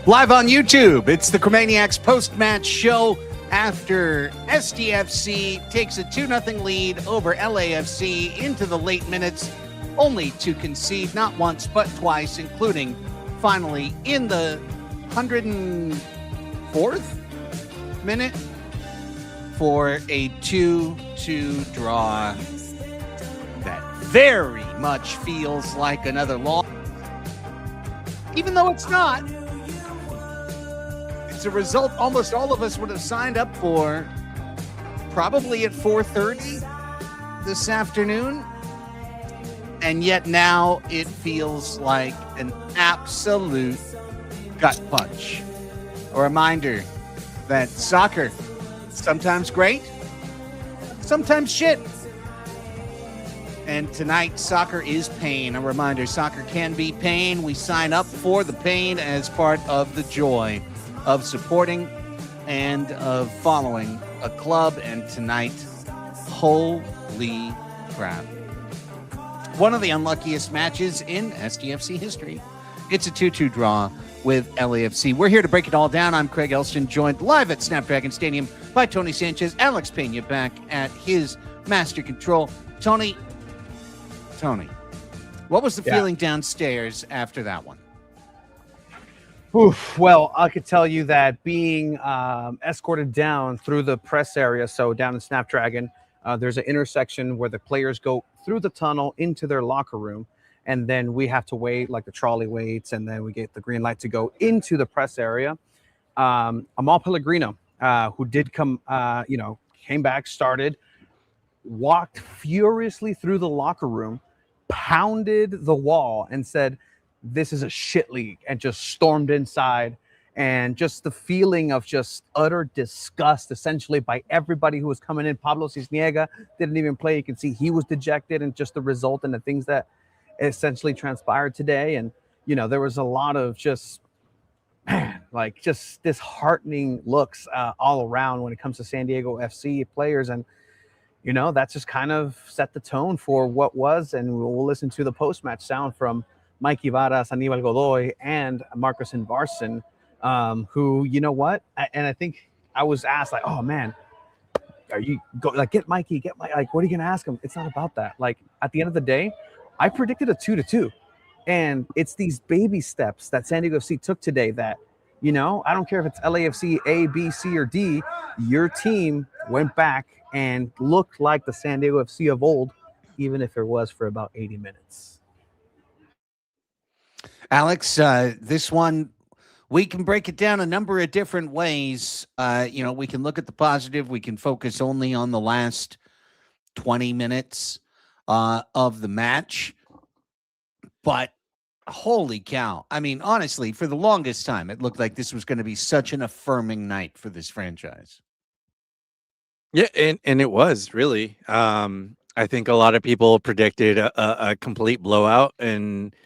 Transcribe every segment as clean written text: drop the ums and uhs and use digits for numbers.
Live on YouTube, it's the Chromaniacs post-match show after SDFC takes a 2-0 lead over LAFC into the late minutes, only to concede not once but twice, including finally in the 104th minute for a 2-2 draw that very much feels like another loss, even though it's not. It's a result almost all of us would have signed up for probably at 4:30 this afternoon. And yet now it feels like an absolute gut punch. A reminder that soccer, sometimes great, sometimes shit. And tonight, soccer is pain. A reminder, soccer can be pain. We sign up for the pain as part of the joy of supporting and of following a club. And tonight, holy crap. One of the unluckiest matches in SDFC history. It's a 2-2 draw with LAFC. We're here to break it all down. I'm Craig Elston, joined live at Snapdragon Stadium by Tony Sanchez. Alex Pena back at his master control. Tony, what was the feeling downstairs after that one? Oof, well, I could tell you that being escorted down through the press area, so down in Snapdragon, there's an intersection where the players go through the tunnel into their locker room, and then we have to wait, like the trolley waits, and then we get the green light to go into the press area. Amal Pellegrino, who did come, came back, started, walked furiously through the locker room, pounded the wall, and said, "This is a shit league," and just stormed inside. And just the feeling of just utter disgust, essentially, by everybody who was coming in. Pablo Cisniega didn't even play. You can see he was dejected, and just the result and the things that essentially transpired today. And, there was a lot of just disheartening looks all around when it comes to San Diego FC players. And, that just kind of set the tone for what was. And we'll listen to the post-match sound from Mike Ibarra, Anibal Godoy, and Marcus Invarson, who, and I think I was asked, like, oh man, get Mikey, what are you going to ask him? It's not about that. Like, at the end of the day, I predicted a 2-2, and it's these baby steps that San Diego FC took today that, I don't care if it's LAFC A, B, C, or D, your team went back and looked like the San Diego FC of old, even if it was for about 80 minutes. Alex, this one, we can break it down a number of different ways. We can look at the positive. We can focus only on the last 20 minutes of the match. But holy cow. I mean, honestly, for the longest time, it looked like this was going to be such an affirming night for this franchise. Yeah, and it was really. I think a lot of people predicted a complete blowout, and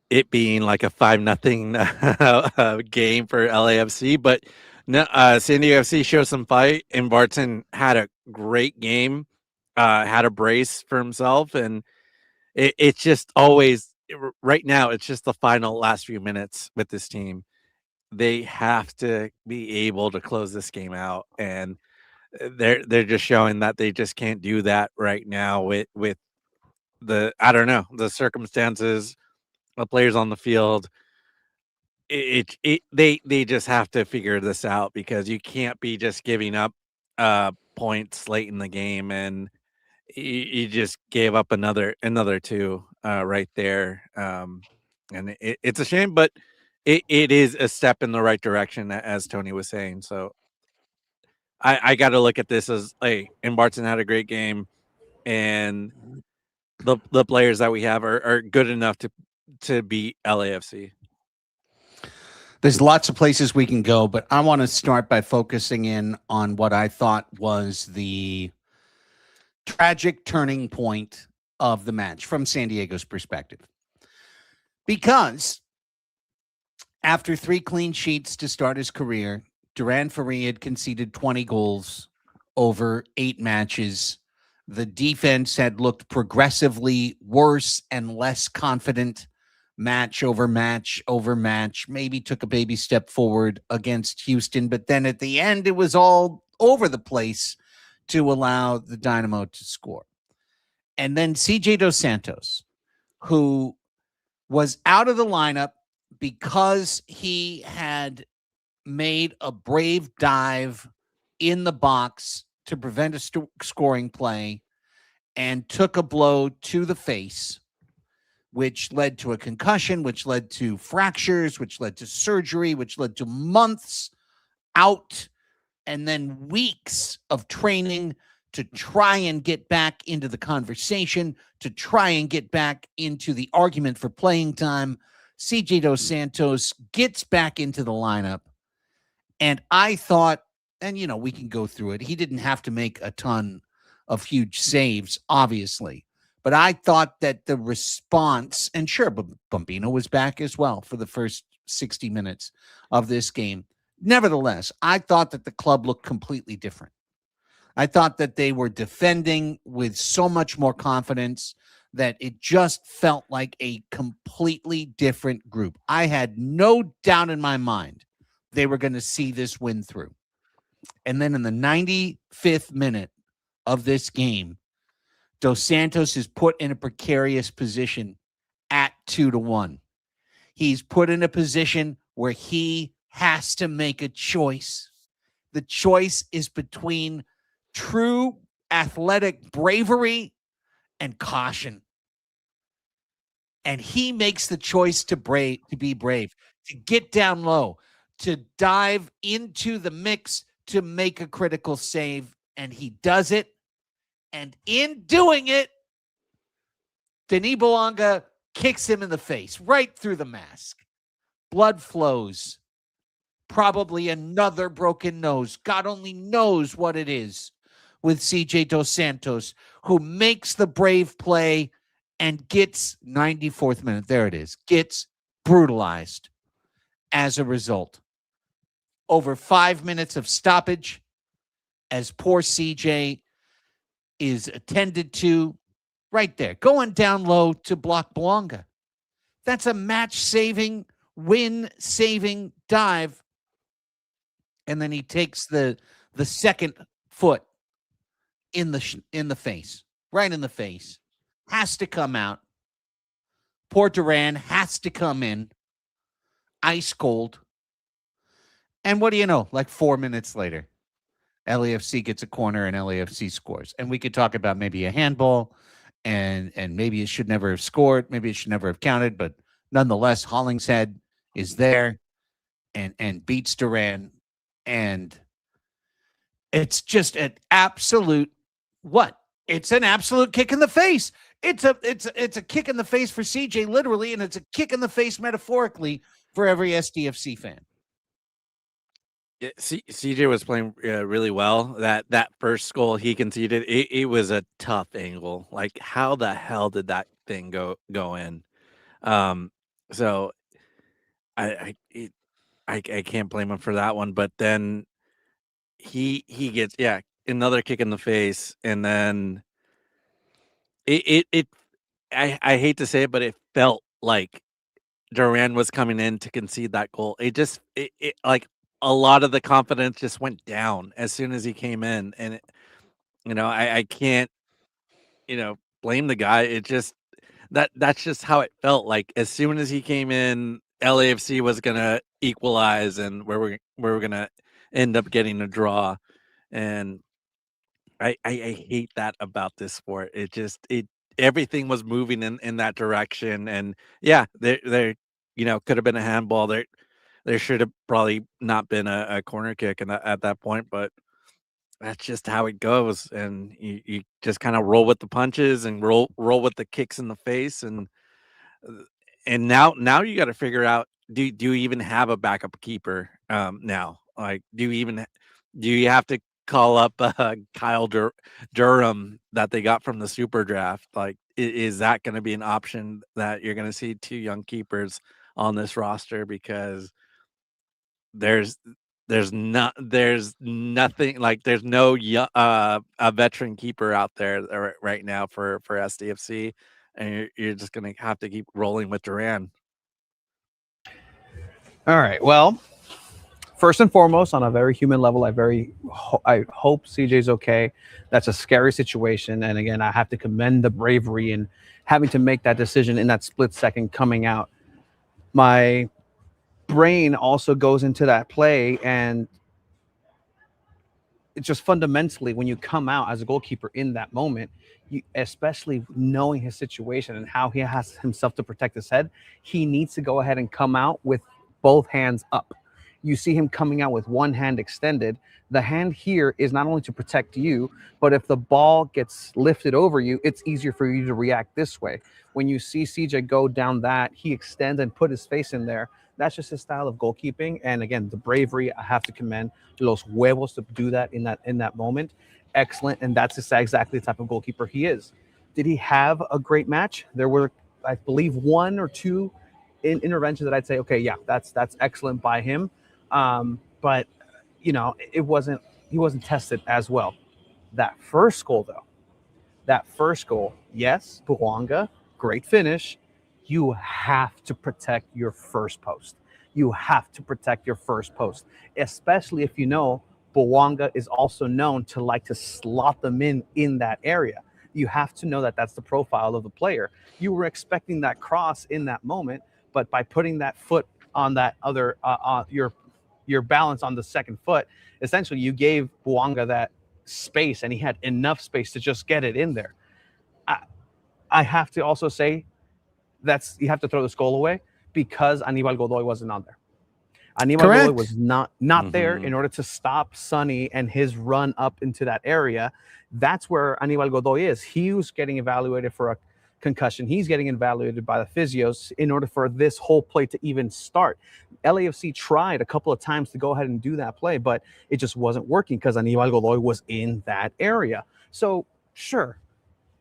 it being like a 5-0 game for LAFC, but no, San Diego FC showed some fight, and Barton had a great game, had a brace for himself, and it's just always right now. It's just the last few minutes with this team. They have to be able to close this game out, and they're just showing that they just can't do that right now with the circumstances. The players on the field, they just have to figure this out, because you can't be just giving up points late in the game, and you just gave up another two right there, and it's a shame, but it is a step in the right direction, as Tony was saying. So I got to look at this as, hey, and Barton had a great game, and the players that we have are good enough to beat LAFC. There's lots of places we can go, but I want to start by focusing in on what I thought was the tragic turning point of the match from San Diego's perspective. Because after 3 clean sheets to start his career, Duran Ferri had conceded 20 goals over 8 matches. The defense had looked progressively worse and less confident match over match over match, maybe took a baby step forward against Houston, but then at the end, it was all over the place to allow the Dynamo to score. And then CJ Dos Santos, who was out of the lineup because he had made a brave dive in the box to prevent a scoring play and took a blow to the face, which led to a concussion, which led to fractures, which led to surgery, which led to months out and then weeks of training to try and get back into the conversation, to try and get back into the argument for playing time. CJ Dos Santos gets back into the lineup. And I thought, and we can go through it. He didn't have to make a ton of huge saves, obviously. But I thought that the response, and sure, Bambino was back as well for the first 60 minutes of this game. Nevertheless, I thought that the club looked completely different. I thought that they were defending with so much more confidence that it just felt like a completely different group. I had no doubt in my mind they were going to see this win through. And then in the 95th minute of this game, Dos Santos is put in a precarious position at 2-1. He's put in a position where he has to make a choice. The choice is between true athletic bravery and caution. And he makes the choice to be brave, to get down low, to dive into the mix, to make a critical save. And he does it. And in doing it, Denis Bouanga kicks him in the face, right through the mask. Blood flows. Probably another broken nose. God only knows what it is with CJ Dos Santos, who makes the brave play and gets 94th minute. There it is. Gets brutalized as a result. Over 5 minutes of stoppage as poor CJ is attended to right there, going down low to block Bouanga. That's a match-saving, win-saving dive. And then he takes the second foot in the face, right in the face. Has to come out. Poor Duran has to come in, ice cold. And what do you know? Like 4 minutes later, LAFC gets a corner and LAFC scores. And we could talk about maybe a handball and maybe it should never have scored. Maybe it should never have counted. But nonetheless, Hollingshead is there and beats Duran. And it's just an absolute what? It's an absolute kick in the face. It's a kick in the face for CJ literally, and it's a kick in the face metaphorically for every SDFC fan. Yeah, CJ was playing really well. That first goal he conceded, it was a tough angle. Like, how the hell did that thing go in? So I can't blame him for that one. But then he gets another kick in the face, and then I hate to say it, but it felt like Duran was coming in to concede that goal. It like a lot of the confidence just went down as soon as he came in, and I can't blame the guy. It just that's just how it felt. Like as soon as he came in, LAFC was gonna equalize, and we're gonna end up getting a draw, and I hate that about this sport. It everything was moving in that direction, and yeah, there could have been a handball. There should have probably not been a corner kick at that point, but that's just how it goes, and you just kind of roll with the punches and roll with the kicks in the face, uh, and now you got to figure out, do you even have a backup keeper now? Like, do you have to call up Kyle Durham that they got from the super draft? Like, is that going to be an option that you're going to see two young keepers on this roster? Because there's there's nothing, like there's no a veteran keeper out there right now for SDFC, and you're just gonna have to keep rolling with Duran. All right. Well, first and foremost, on a very human level, I hope CJ's okay. That's a scary situation, and again, I have to commend the bravery in having to make that decision in that split second coming out. My brain also goes into that play, and it's just fundamentally when you come out as a goalkeeper in that moment, you, especially knowing his situation and how he has himself to protect his head, he needs to go ahead and come out with both hands up. You see him coming out with one hand extended. The hand here is not only to protect you, but if the ball gets lifted over you, it's easier for you to react this way. When you see CJ go down that, he extends and put his face in there. That's just his style of goalkeeping. And again, the bravery, I have to commend los huevos to do that in that moment. Excellent. And that's exactly the type of goalkeeper he is. Did he have a great match? There were, I believe, one or two interventions that I'd say, okay, yeah, that's excellent by him. But you know, he wasn't tested as well. That first goal, yes, Buanga, great finish. You have to protect your first post. You have to protect your first post, especially if you know Buanga is also known to like to slot them in that area. You have to know that that's the profile of the player. You were expecting that cross in that moment, but by putting that foot on that other, your balance on the second foot, essentially you gave Buanga that space, and he had enough space to just get it in there. I have to also say you have to throw this goal away because Anibal Godoy wasn't on there. Anibal Godoy was not there in order to stop Sonny and his run up into that area. That's where Anibal Godoy is. He was getting evaluated for a concussion. He's getting evaluated by the physios in order for this whole play to even start. LAFC tried a couple of times to go ahead and do that play, but it just wasn't working because Anibal Godoy was in that area. So sure,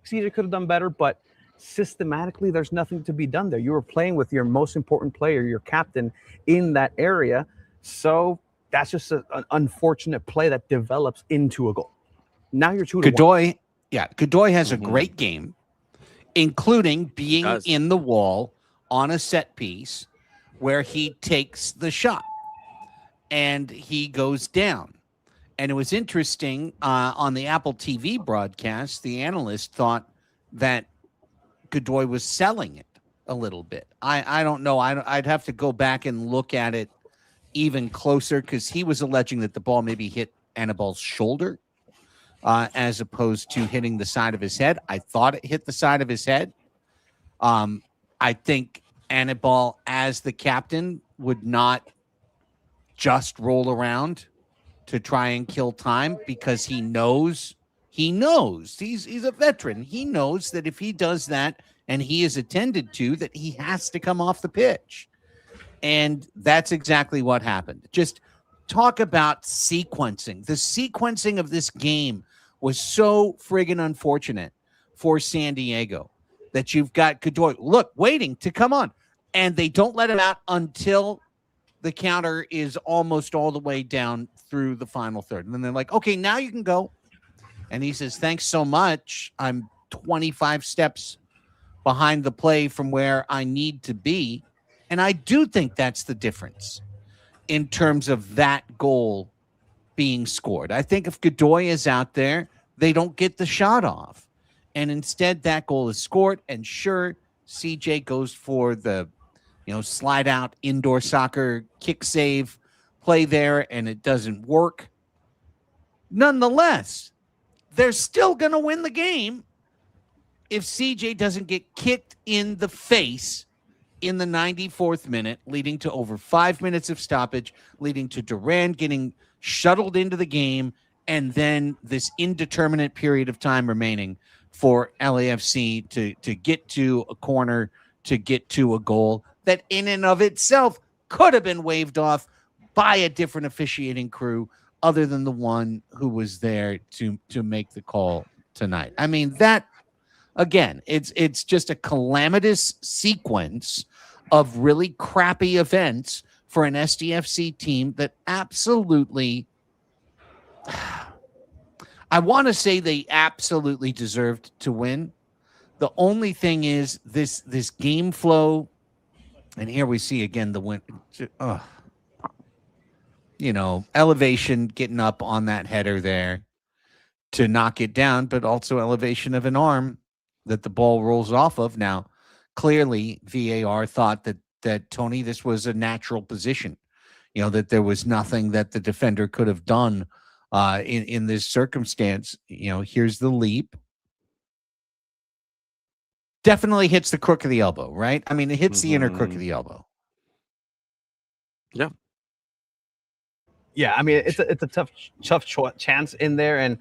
CJ could have done better, but systematically there's nothing to be done there. You were playing with your most important player, your captain, in that area. So that's just an unfortunate play that develops into a goal. Now you're 2-1. Godoy, Godoy has a great game, including being in the wall on a set piece where he takes the shot and he goes down. And it was interesting on the Apple TV broadcast, the analyst thought that Godoy was selling it a little bit. I don't know. I'd have to go back and look at it even closer because he was alleging that the ball maybe hit Anibal's shoulder as opposed to hitting the side of his head. I thought it hit the side of his head. I think Anibal, as the captain, would not just roll around to try and kill time because he knows he's a veteran. He knows that if he does that and he is attended to, that he has to come off the pitch. And that's exactly what happened. Just talk about sequencing. The sequencing of this game was so friggin' unfortunate for San Diego that you've got Godoy, waiting to come on. And they don't let him out until the counter is almost all the way down through the final third. And then they're like, okay, now you can go. And he says, thanks so much. I'm 25 steps behind the play from where I need to be. And I do think that's the difference in terms of that goal being scored. I think if Godoy is out there, they don't get the shot off. And instead, that goal is scored. And sure, CJ goes for the slide out indoor soccer kick save play there, and it doesn't work. Nonetheless, they're still going to win the game if CJ doesn't get kicked in the face in the 94th minute, leading to over 5 minutes of stoppage, leading to Duran getting shuttled into the game, and then this indeterminate period of time remaining for LAFC to get to a corner, to get to a goal that in and of itself could have been waved off by a different officiating crew other than the one who was there to make the call tonight. I mean, that, again, it's just a calamitous sequence of really crappy events for an SDFC team that absolutely, I want to say they absolutely deserved to win. The only thing is this game flow And here we see again the win. Elevation getting up on that header there to knock it down, but also elevation of an arm that the ball rolls off of. Now, clearly, VAR thought that Tony, this was a natural position. That there was nothing that the defender could have done in this circumstance. Here's the leap. Definitely hits the crook of the elbow, right? I mean, it hits the inner crook of the elbow. Yeah. Yeah, I mean, it's a tough chance in there, and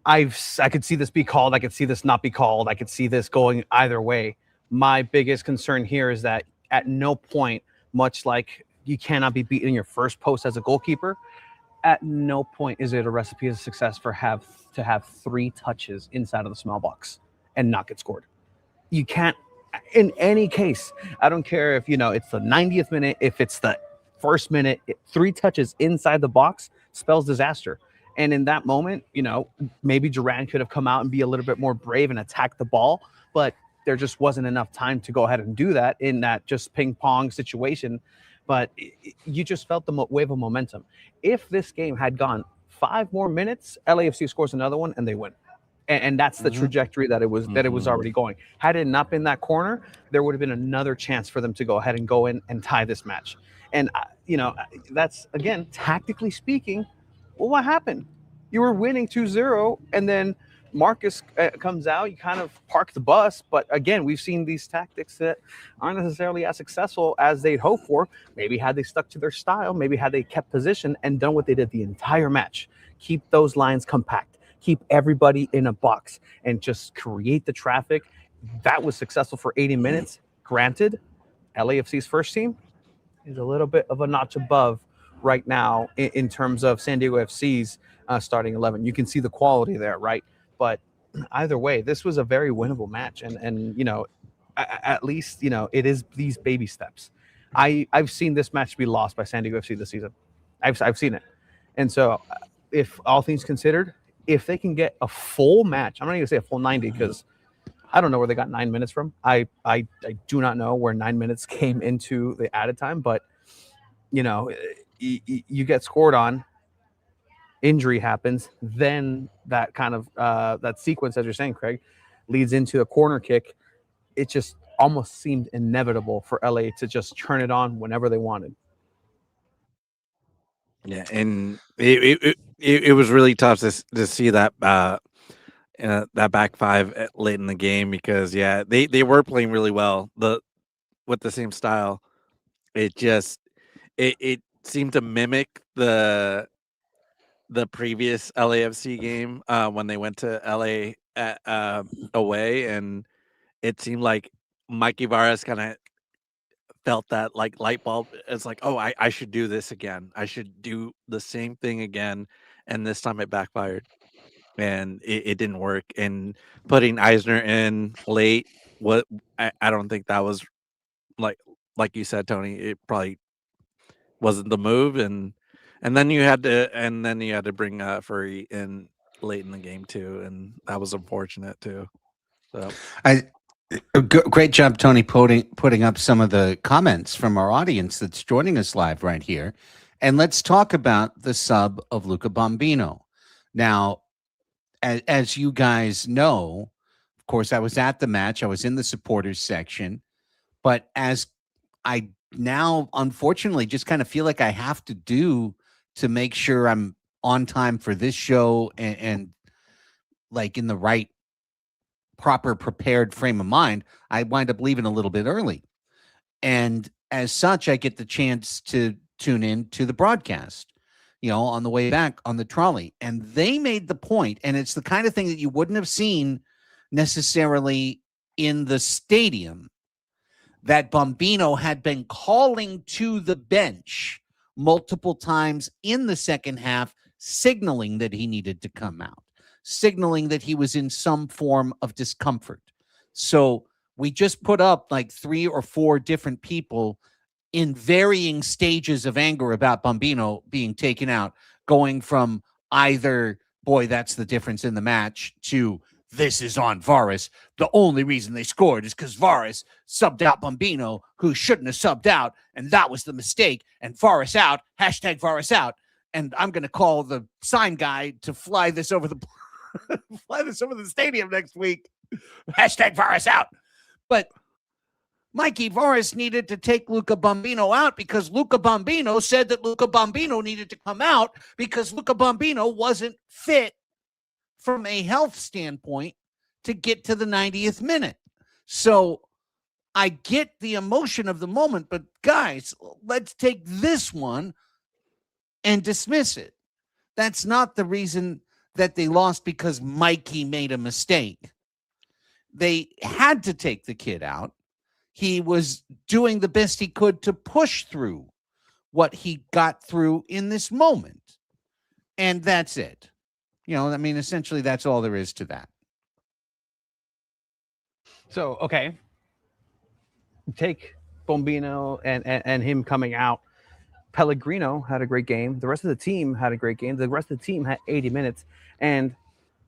I could see this be called. I could see this not be called. I could see this going either way. My biggest concern here is that at no point, much like you cannot be beaten in your first post as a goalkeeper, at no point is it a recipe of success to have 3 touches inside of the small box and not get scored. You can't, in any case. I don't care if it's the 90th minute, if it's the first minute. 3 touches inside the box spells disaster. And in that moment, maybe Duran could have come out and be a little bit more brave and attack the ball, but there just wasn't enough time to go ahead and do that in that just ping pong situation. But you just felt the wave of momentum. If this game had gone 5 more minutes, LAFC scores another one and they win. And that's the trajectory that it was already going. Had it not been that corner, there would have been another chance for them to go ahead and go in and tie this match. And that's, again, tactically speaking, well, what happened? You were winning 2-0, and then Marcus comes out. You kind of park the bus. But again, we've seen these tactics that aren't necessarily as successful as they'd hoped for. Maybe had they stuck to their style, maybe had they kept position and done what they did the entire match. Keep those lines compact. Keep everybody in a box and just create the traffic. That was successful for 80 minutes. Granted, LAFC's first team is a little bit of a notch above right now in terms of San Diego FC's starting 11. You can see the quality there, right? But either way, this was a very winnable match. And at least, it is these baby steps. I've seen this match be lost by San Diego FC this season. I've seen it. And so if all things considered, if they can get a full match, I'm not even going to say a full 90 because I don't know where they got 9 minutes from. I do not know where 9 minutes came into the added time, but you get scored on, injury happens, then that kind of that sequence, as you're saying, Craig, leads into a corner kick. It just almost seemed inevitable for LA to just turn it on whenever they wanted. Yeah, and it was really tough to see that that back 5 late in the game because they were playing really well with the same style. It just it seemed to mimic the previous LAFC game when they went to LA away, and it seemed like Mikey Varas kind of felt that like light bulb. It's like, oh, I should do this again. I should do the same thing again, and this time it backfired, and it didn't work. And putting Eisner in late, I don't think that was like you said, Tony. It probably wasn't the move, and then you had to bring Furry in late in the game too, and that was unfortunate too. So great job, Tony, putting up some of the comments from our audience that's joining us live right here. And let's talk about the sub of Luca Bombino. Now, as you guys know, of course, I was at the match. I was in the supporters section. But as I now, unfortunately, just kind of feel like I have to do to make sure I'm on time for this show and like in the right proper prepared frame of mind, I wind up leaving a little bit early. And as such, I get the chance to tune in to the broadcast, on the way back on the trolley. And they made the point, and it's the kind of thing that you wouldn't have seen necessarily in the stadium, that Bombino had been calling to the bench multiple times in the second half, signaling that he needed to come out, signaling that he was in some form of discomfort. So we just put up like 3 or 4 different people in varying stages of anger about Bombino being taken out, going from either, boy, that's the difference in the match, to this is on Varis. The only reason they scored is because Varis subbed out Bambino, who shouldn't have subbed out, and that was the mistake. And Varis out, hashtag Varis out. And I'm going to call the sign guy to fly this over the stadium next week. Hashtag Varis out. But Mikey Varis needed to take Luca Bambino out because Luca Bambino said that Luca Bambino needed to come out because Luca Bambino wasn't fit from a health standpoint to get to the 90th minute. So I get the emotion of the moment, but guys, let's take this one and dismiss it. That's not the reason that they lost because Mikey made a mistake. They had to take the kid out. He was doing the best he could to push through what he got through in this moment. And that's it. Essentially that's all there is to that. So, okay. Take Bombino and him coming out. Pellegrino had a great game. The rest of the team had a great game. The rest of the team had 80 minutes. And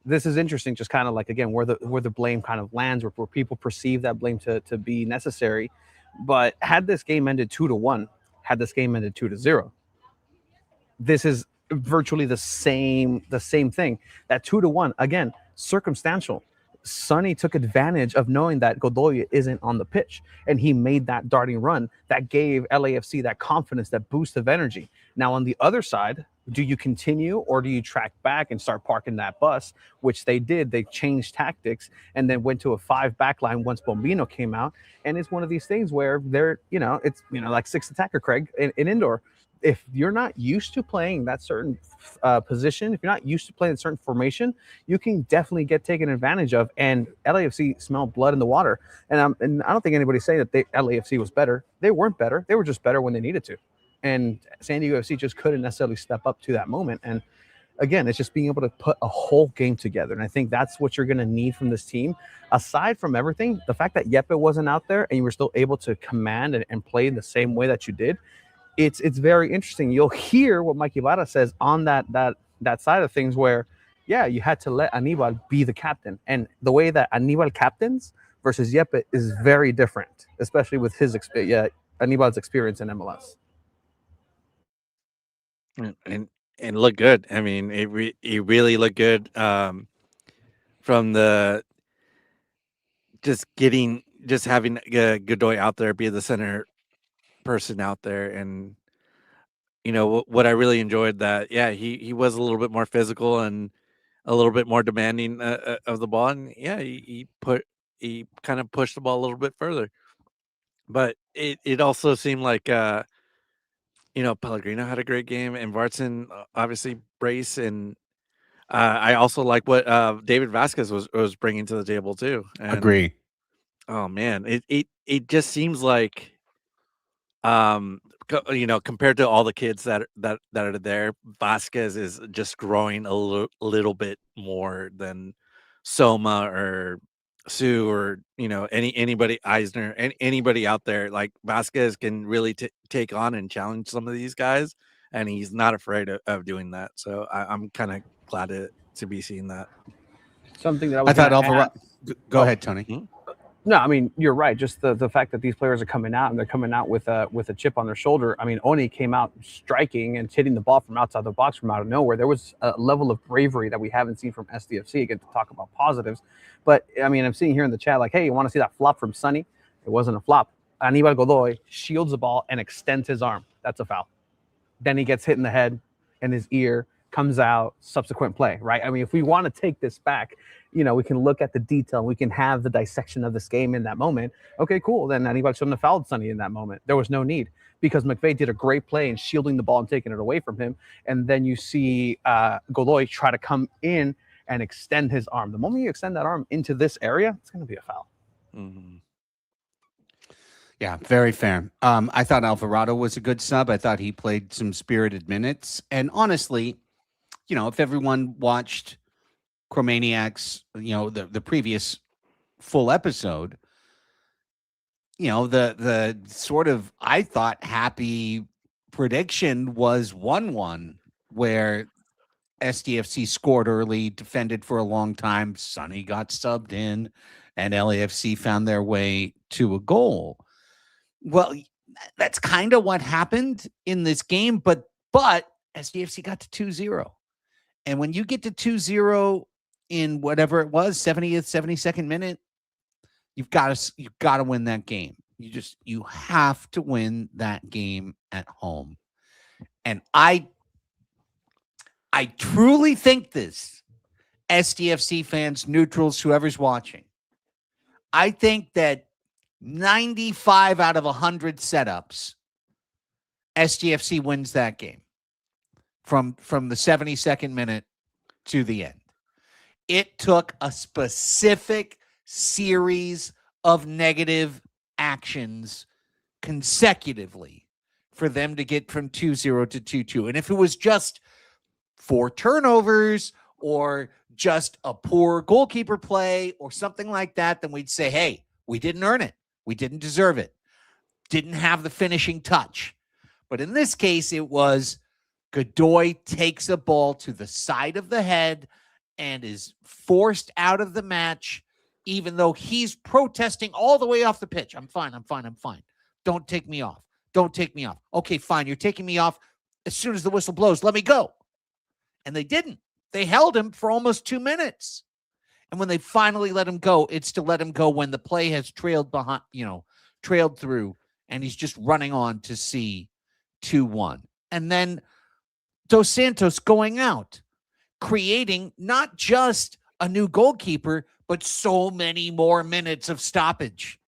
this is interesting, just kind of like, again, where the blame kind of lands, where people perceive that blame to be necessary. But had this game ended 2-1, had this game ended 2-0, this is virtually the same thing. That 2-1, again, circumstantial. Sonny took advantage of knowing that Godoy isn't on the pitch, and he made that darting run that gave LAFC that confidence, that boost of energy. Now, on the other side, do you continue or do you track back and start parking that bus, which they did? They changed tactics and then went to a 5 back line once Bombino came out. And it's one of these things where they're, it's, like 6 attacker, Craig, in indoor. If you're not used to playing that certain position, if you're not used to playing a certain formation, you can definitely get taken advantage of. And LAFC smelled blood in the water. And I don't think anybody's saying that LAFC was better. They weren't better. They were just better when they needed to. And SanDiego.FC just couldn't necessarily step up to that moment. And again, it's just being able to put a whole game together. And I think that's what you're going to need from this team. Aside from everything, the fact that Yepe wasn't out there and you were still able to command and play in the same way that you did, it's very interesting. You'll hear what Mikey Vara says on that side of things where, yeah, you had to let Anibal be the captain. And the way that Anibal captains versus Yepe is very different, especially with his Anibal's experience in MLS. And look good. I mean, it really looked good from the just having Godoy out there, be the center person out there. And what I really enjoyed that, yeah, he was a little bit more physical and a little bit more demanding of the ball. And yeah, he kind of pushed the ball a little bit further. But it also seemed like Pellegrino had a great game, and Vartson obviously brace, and I also like what David Vasquez was bringing to the table too. And, agree. Oh man, it just seems like, compared to all the kids that are there, Vasquez is just growing a little bit more than Soma or Sue or anybody, Eisner, anybody out there. Like Vasquez can really take on and challenge some of these guys, and he's not afraid of doing that. So I'm kind of glad to be seeing that. Something that I thought Alvarado. Go ahead, Tony. Mm-hmm. No, I mean, you're right. Just the fact that these players are coming out and they're coming out with a chip on their shoulder. I mean, Oni came out striking and hitting the ball from outside the box from out of nowhere. There was a level of bravery that we haven't seen from SDFC. Again, to talk about positives. But, I mean, I'm seeing here in the chat like, hey, you want to see that flop from Sonny? It wasn't a flop. Anibal Godoy shields the ball and extends his arm. That's a foul. Then he gets hit in the head and his ear comes out, subsequent play, right? I mean, if we want to take this back, we can look at the detail. We can have the dissection of this game in that moment. Okay, cool. Then Anibal shouldn't have fouled Sonny in that moment. There was no need because McVay did a great play in shielding the ball and taking it away from him. And then you see Godoy try to come in and extend his arm. The moment you extend that arm into this area, it's going to be a foul. Mm-hmm. Yeah, very fair. I thought Alvarado was a good sub. I thought he played some spirited minutes. And honestly, if everyone watched Chromaniacs, the previous full episode, the sort of, I thought, happy prediction was 1-1, where SDFC scored early, defended for a long time. Sonny got subbed in, and LAFC found their way to a goal. Well, that's kind of what happened in this game, but SDFC got to 2-0. And when you get to 2-0 in whatever it was, 70th, 72nd minute, you've got to win that game. You have to win that game at home. And I truly think this, SDFC fans, neutrals, whoever's watching, I think that 95 out of 100 setups, SDFC wins that game from the 72nd minute to the end. It took a specific series of negative actions consecutively for them to get from 2-0 to 2-2. And if it was just 4 turnovers or just a poor goalkeeper play or something like that, then we'd say, hey, we didn't earn it. We didn't deserve it. Didn't have the finishing touch. But in this case, it was Godoy takes a ball to the side of the head and is forced out of the match, even though he's protesting all the way off the pitch. I'm fine. Don't take me off. Don't take me off. Okay, fine. You're taking me off. As soon as the whistle blows, let me go. And they didn't. They held him for almost 2 minutes. And when they finally let him go, it's to let him go when the play has trailed through, and he's just running on to see 2-1. And then Dos Santos going out, creating not just a new goalkeeper, but so many more minutes of stoppage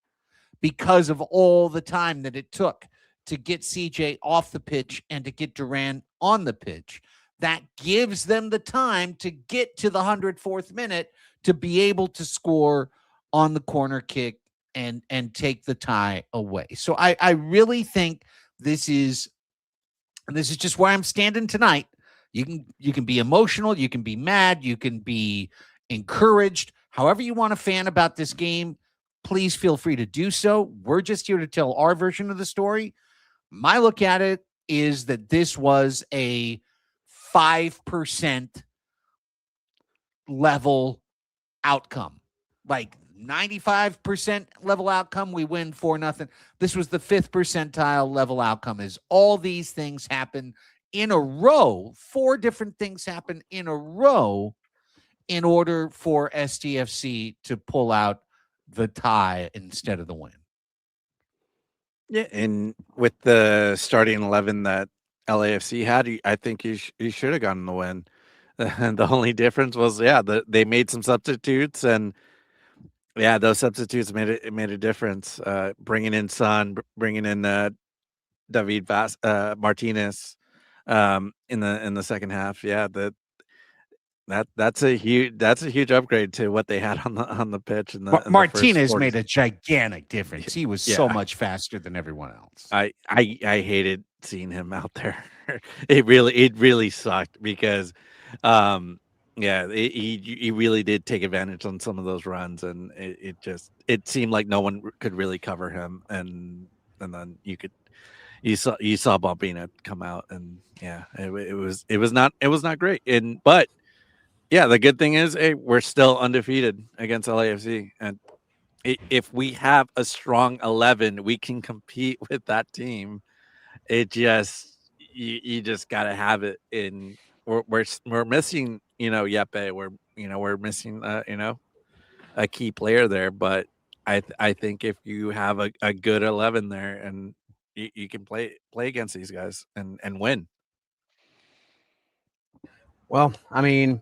because of all the time that it took to get CJ off the pitch and to get Duran on the pitch. That gives them the time to get to the 104th minute to be able to score on the corner kick and take the tie away. So I really think this is just where I'm standing tonight. You can be emotional, you can be mad, you can be encouraged. However you want to fan about this game, please feel free to do so. We're just here to tell our version of the story. My look at it is that this was a 5% level outcome. Like 95% level outcome, we win 4-0. This was the 5th percentile level outcome. Is all these things happen in a row, 4 different things happen in a row in order for SDFC to pull out the tie instead of the win. Yeah, and with the starting 11 that LAFC had, I think you should have gotten the win. The only difference was, they made some substitutes, and those substitutes made a difference. Bringing in Son, bringing in David Martinez in the second half. That's a huge upgrade to what they had on the pitch. And Martinez made a gigantic difference. He was so much faster than everyone else. I hated seeing him out there. It really sucked because he really did take advantage on some of those runs, and it seemed like no one could really cover him, and then you saw Bambina come out, and it was not great. But the good thing is, we're still undefeated against LAFC, and if we have a strong 11, we can compete with that team. It just you just gotta have it in. We're missing, Yepe. We're missing, a key player there. But I think if you have a good 11 there, and you can play against these guys and win. Well, I mean,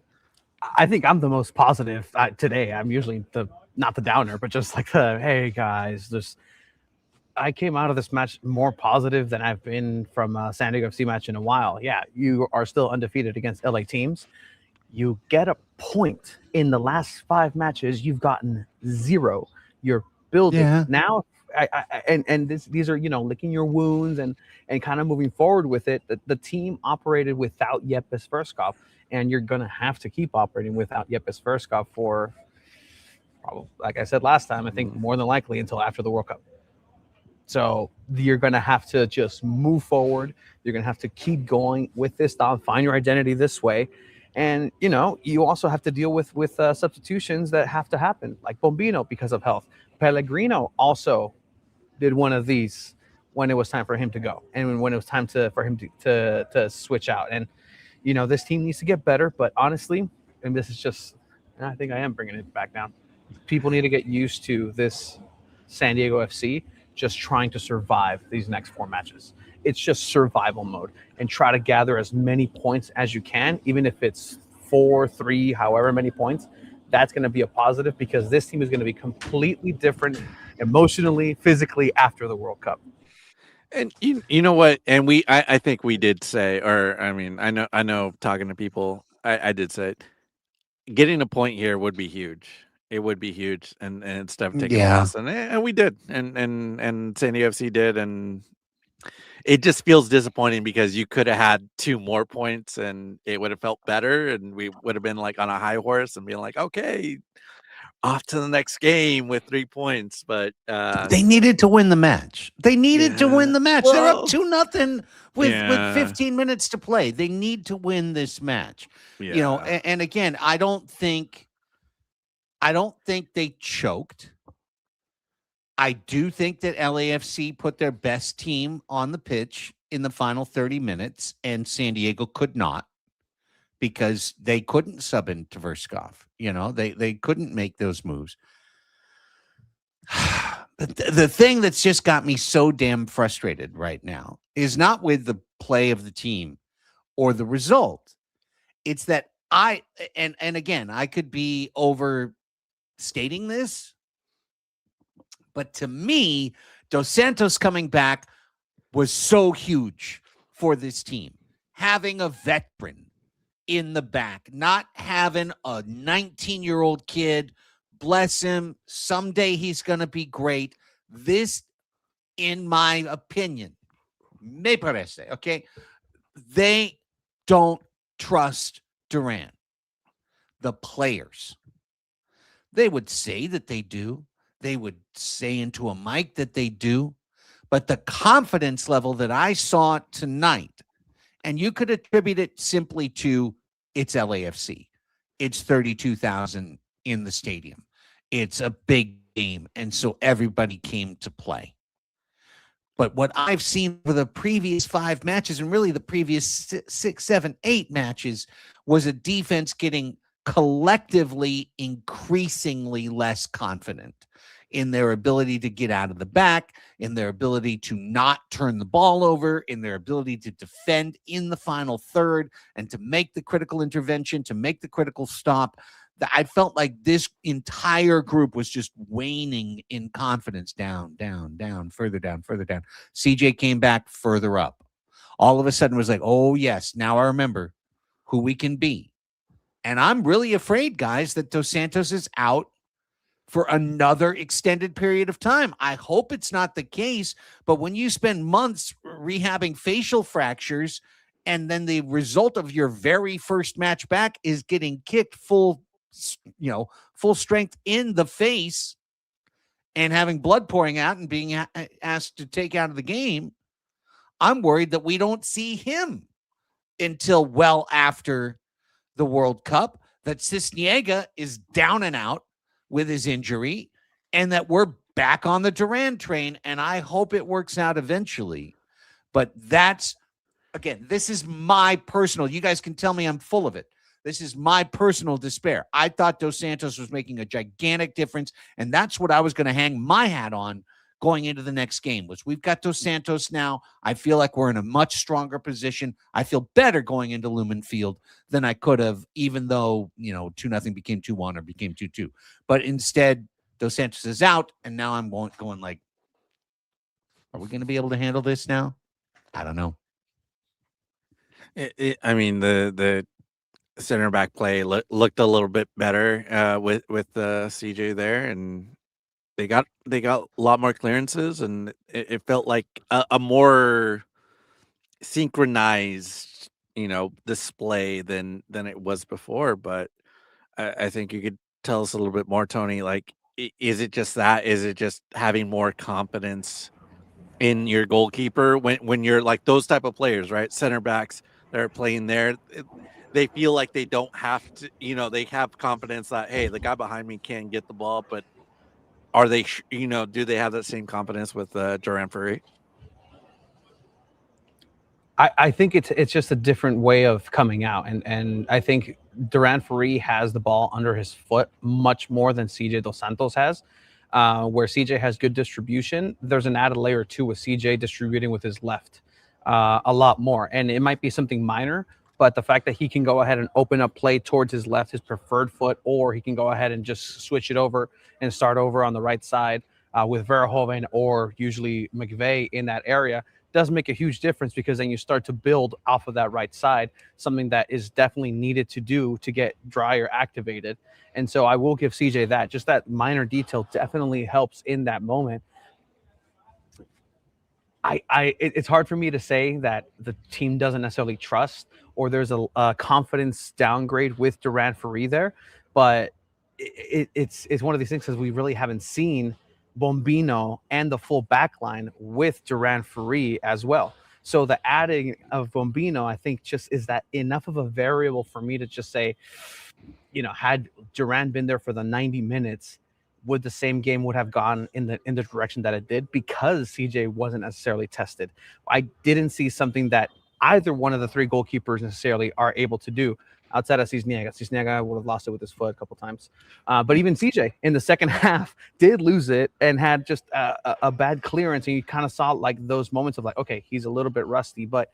I think I'm the most positive today. I'm usually not the downer, but just like hey guys, I came out of this match more positive than I've been from a SanDiego.FC match in a while. Yeah, you are still undefeated against LA teams. You get a point in the last 5 matches. You've gotten 0. You're building now. These are licking your wounds and kind of moving forward with it. The team operated without Yepes Verskov, and you're gonna have to keep operating without Yepes Verskov for probably, like I said last time, I think more than likely until after the World Cup. So you're going to have to just move forward. You're going to have to keep going with this style, find your identity this way. And you also have to deal with substitutions that have to happen, like Bombino because of health. Pellegrino also did one of these when it was time for him to go, and when it was time for him to switch out. And this team needs to get better. But honestly, and this is just, I think I am bringing it back down. People need to get used to this San Diego FC just trying to survive these next 4 matches. It's just survival mode, and try to gather as many points as you can, even if it's 4, 3, however many points. That's going to be a positive, because this team is going to be completely different emotionally, physically after the World Cup. And you know what? And I think we did say, or I mean, I know talking to people, I did say getting a point here would be huge. It would be huge, and instead of taking a loss, and we did, and San Diego FC did, and it just feels disappointing because you could have had 2 more points, and it would have felt better, and we would have been like on a high horse and being like, okay, off to the next game with 3 points. But they needed to win the match. They needed to win the match. Well, they're up 2-0 with 15 minutes to play. They need to win this match. And again, I don't think they choked. I do think that LAFC put their best team on the pitch in the final 30 minutes, and San Diego could not, because they couldn't sub in Tverskov. They couldn't make those moves. The thing that's just got me so damn frustrated right now is not with the play of the team or the result. It's that and again, I could be overstating this, but to me, Dos Santos coming back was so huge for this team. Having a veteran in the back, not having a 19-year-old kid, bless him, someday he's going to be great. This, in my opinion, me parece, okay? They don't trust Duran. The players. They would say that they do. They would say into a mic that they do. But the confidence level that I saw tonight, and you could attribute it simply to it's LAFC. It's 32,000 in the stadium. It's a big game, and so everybody came to play. But what I've seen for the previous 5 matches, and really the previous 6, 7, 8 matches, was a defense getting collectively increasingly less confident in their ability to get out of the back, in their ability to not turn the ball over, in their ability to defend in the final third, and to make the critical intervention, to make the critical stop. I felt like this entire group was just waning in confidence, down, further down. CJ came back further up. All of a sudden was like, oh, yes, now I remember who we can be. And I'm really afraid, guys, that Dos Santos is out for another extended period of time. I hope it's not the case, but when you spend months rehabbing facial fractures, and then the result of your very first match back is getting kicked full strength in the face and having blood pouring out and being asked to take out of the game, I'm worried that we don't see him until well after the World Cup, that Cisniega is down and out with his injury, and that we're back on the Duran train, and I hope it works out eventually. But that's, again, this is my personal, you guys can tell me I'm full of it. This is my personal despair. I thought Dos Santos was making a gigantic difference, and that's what I was going to hang my hat on going into the next game. Was we've got Dos Santos now. I feel like we're in a much stronger position. I feel better going into Lumen Field than I could have, even though 2-0 became 2-1 or became 2-2. But instead, Dos Santos is out, and now I'm going like, are we going to be able to handle this now? I don't know. I mean, the center back play looked a little bit better with CJ there, and they got a lot more clearances, and it felt like a more synchronized, display than it was before. But I think you could tell us a little bit more, Tony. Like, is it just that? Is it just having more confidence in your goalkeeper when you're like those type of players, right? Center backs they're playing there. They feel like they don't have to, they have confidence that, hey, the guy behind me can get the ball, but are they, do they have that same confidence with Duran Furry? I think it's just a different way of coming out, and I think Duran Furry has the ball under his foot much more than CJ Dos Santos has. Where CJ has good distribution, there's an added layer too with CJ distributing with his left a lot more, and it might be something minor, but the fact that he can go ahead and open up play towards his left, his preferred foot, or he can go ahead and just switch it over and start over on the right side with Verhoeven or usually McVeigh in that area, does make a huge difference, because then you start to build off of that right side, something that is definitely needed to do to get Dreyer activated. And so I will give CJ that. Just that minor detail definitely helps in that moment. It's hard for me to say that the team doesn't necessarily trust, or there's a confidence downgrade with Duran Furry there, but it's one of these things, because we really haven't seen Bombino and the full back line with Duran Furry as well. So the adding of Bombino, I think, just is that enough of a variable for me to just say, had Duran been there for the 90 minutes, would the same game would have gone in the direction that it did, because CJ wasn't necessarily tested. I didn't see something that either one of the three goalkeepers necessarily are able to do outside of Cisniega. Cisniega would have lost it with his foot a couple times. But even CJ in the second half did lose it and had just a bad clearance. And you kind of saw like those moments of like, okay, he's a little bit rusty. But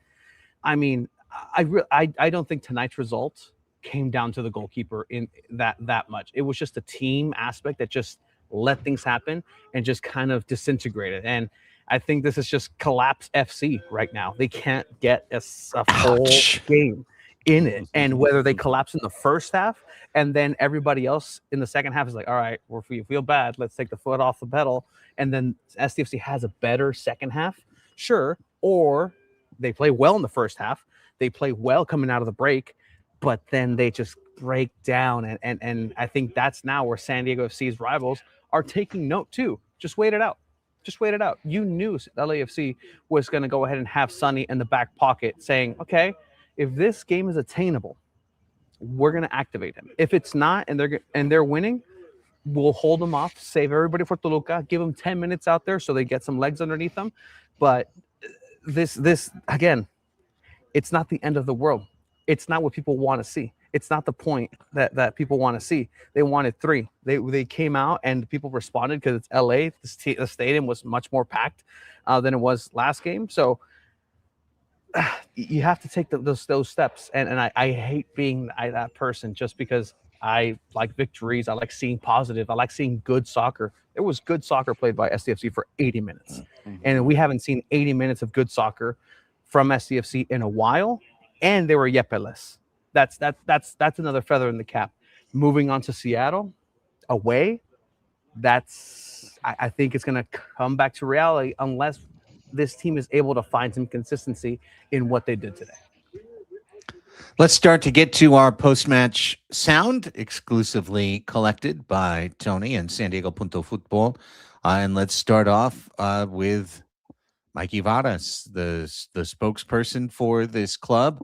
I mean, I don't think tonight's result came down to the goalkeeper in that much. It was just a team aspect that just let things happen and just kind of disintegrated. And I think this is just collapse FC right now. They can't get a full game in it. And whether they collapse in the first half and then everybody else in the second half is like, all right, we feel bad, let's take the foot off the pedal. And then SDFC has a better second half, sure. Or they play well in the first half. They play well coming out of the break, but then they just break down. And I think that's now where San Diego FC's rivals are taking note too. Just wait it out. Just wait it out. You knew LAFC was going to go ahead and have Sonny in the back pocket saying, okay, if this game is attainable, we're going to activate him. If it's not and they're winning, we'll hold them off, save everybody for Toluca, give them 10 minutes out there so they get some legs underneath them. But this again, it's not the end of the world. It's not what people want to see. It's not the point that people want to see. They wanted 3. They came out and people responded because it's LA. The stadium was much more packed than it was last game. So you have to take those steps. And I hate being that person just because I like victories. I like seeing positive. I like seeing good soccer. There was good soccer played by SDFC for 80 minutes. Mm-hmm. And we haven't seen 80 minutes of good soccer from SDFC in a while. And they were Yepeles. That's another feather in the cap. Moving on to Seattle, away, I think it's going to come back to reality unless this team is able to find some consistency in what they did today. Let's start to get to our post-match sound, exclusively collected by Tony and SanDiego.Futbol. And let's start off with Mikey Varas, the spokesperson for this club.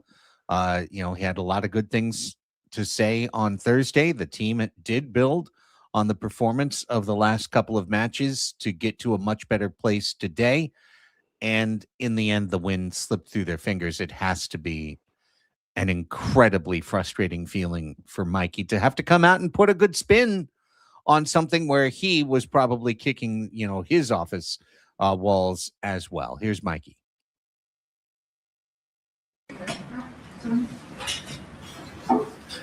He had a lot of good things to say on Thursday. The team did build on the performance of the last couple of matches to get to a much better place today. And in the end, the win slipped through their fingers. It has to be an incredibly frustrating feeling for Mikey to have to come out and put a good spin on something where he was probably kicking, his office walls as well. Here's Mikey.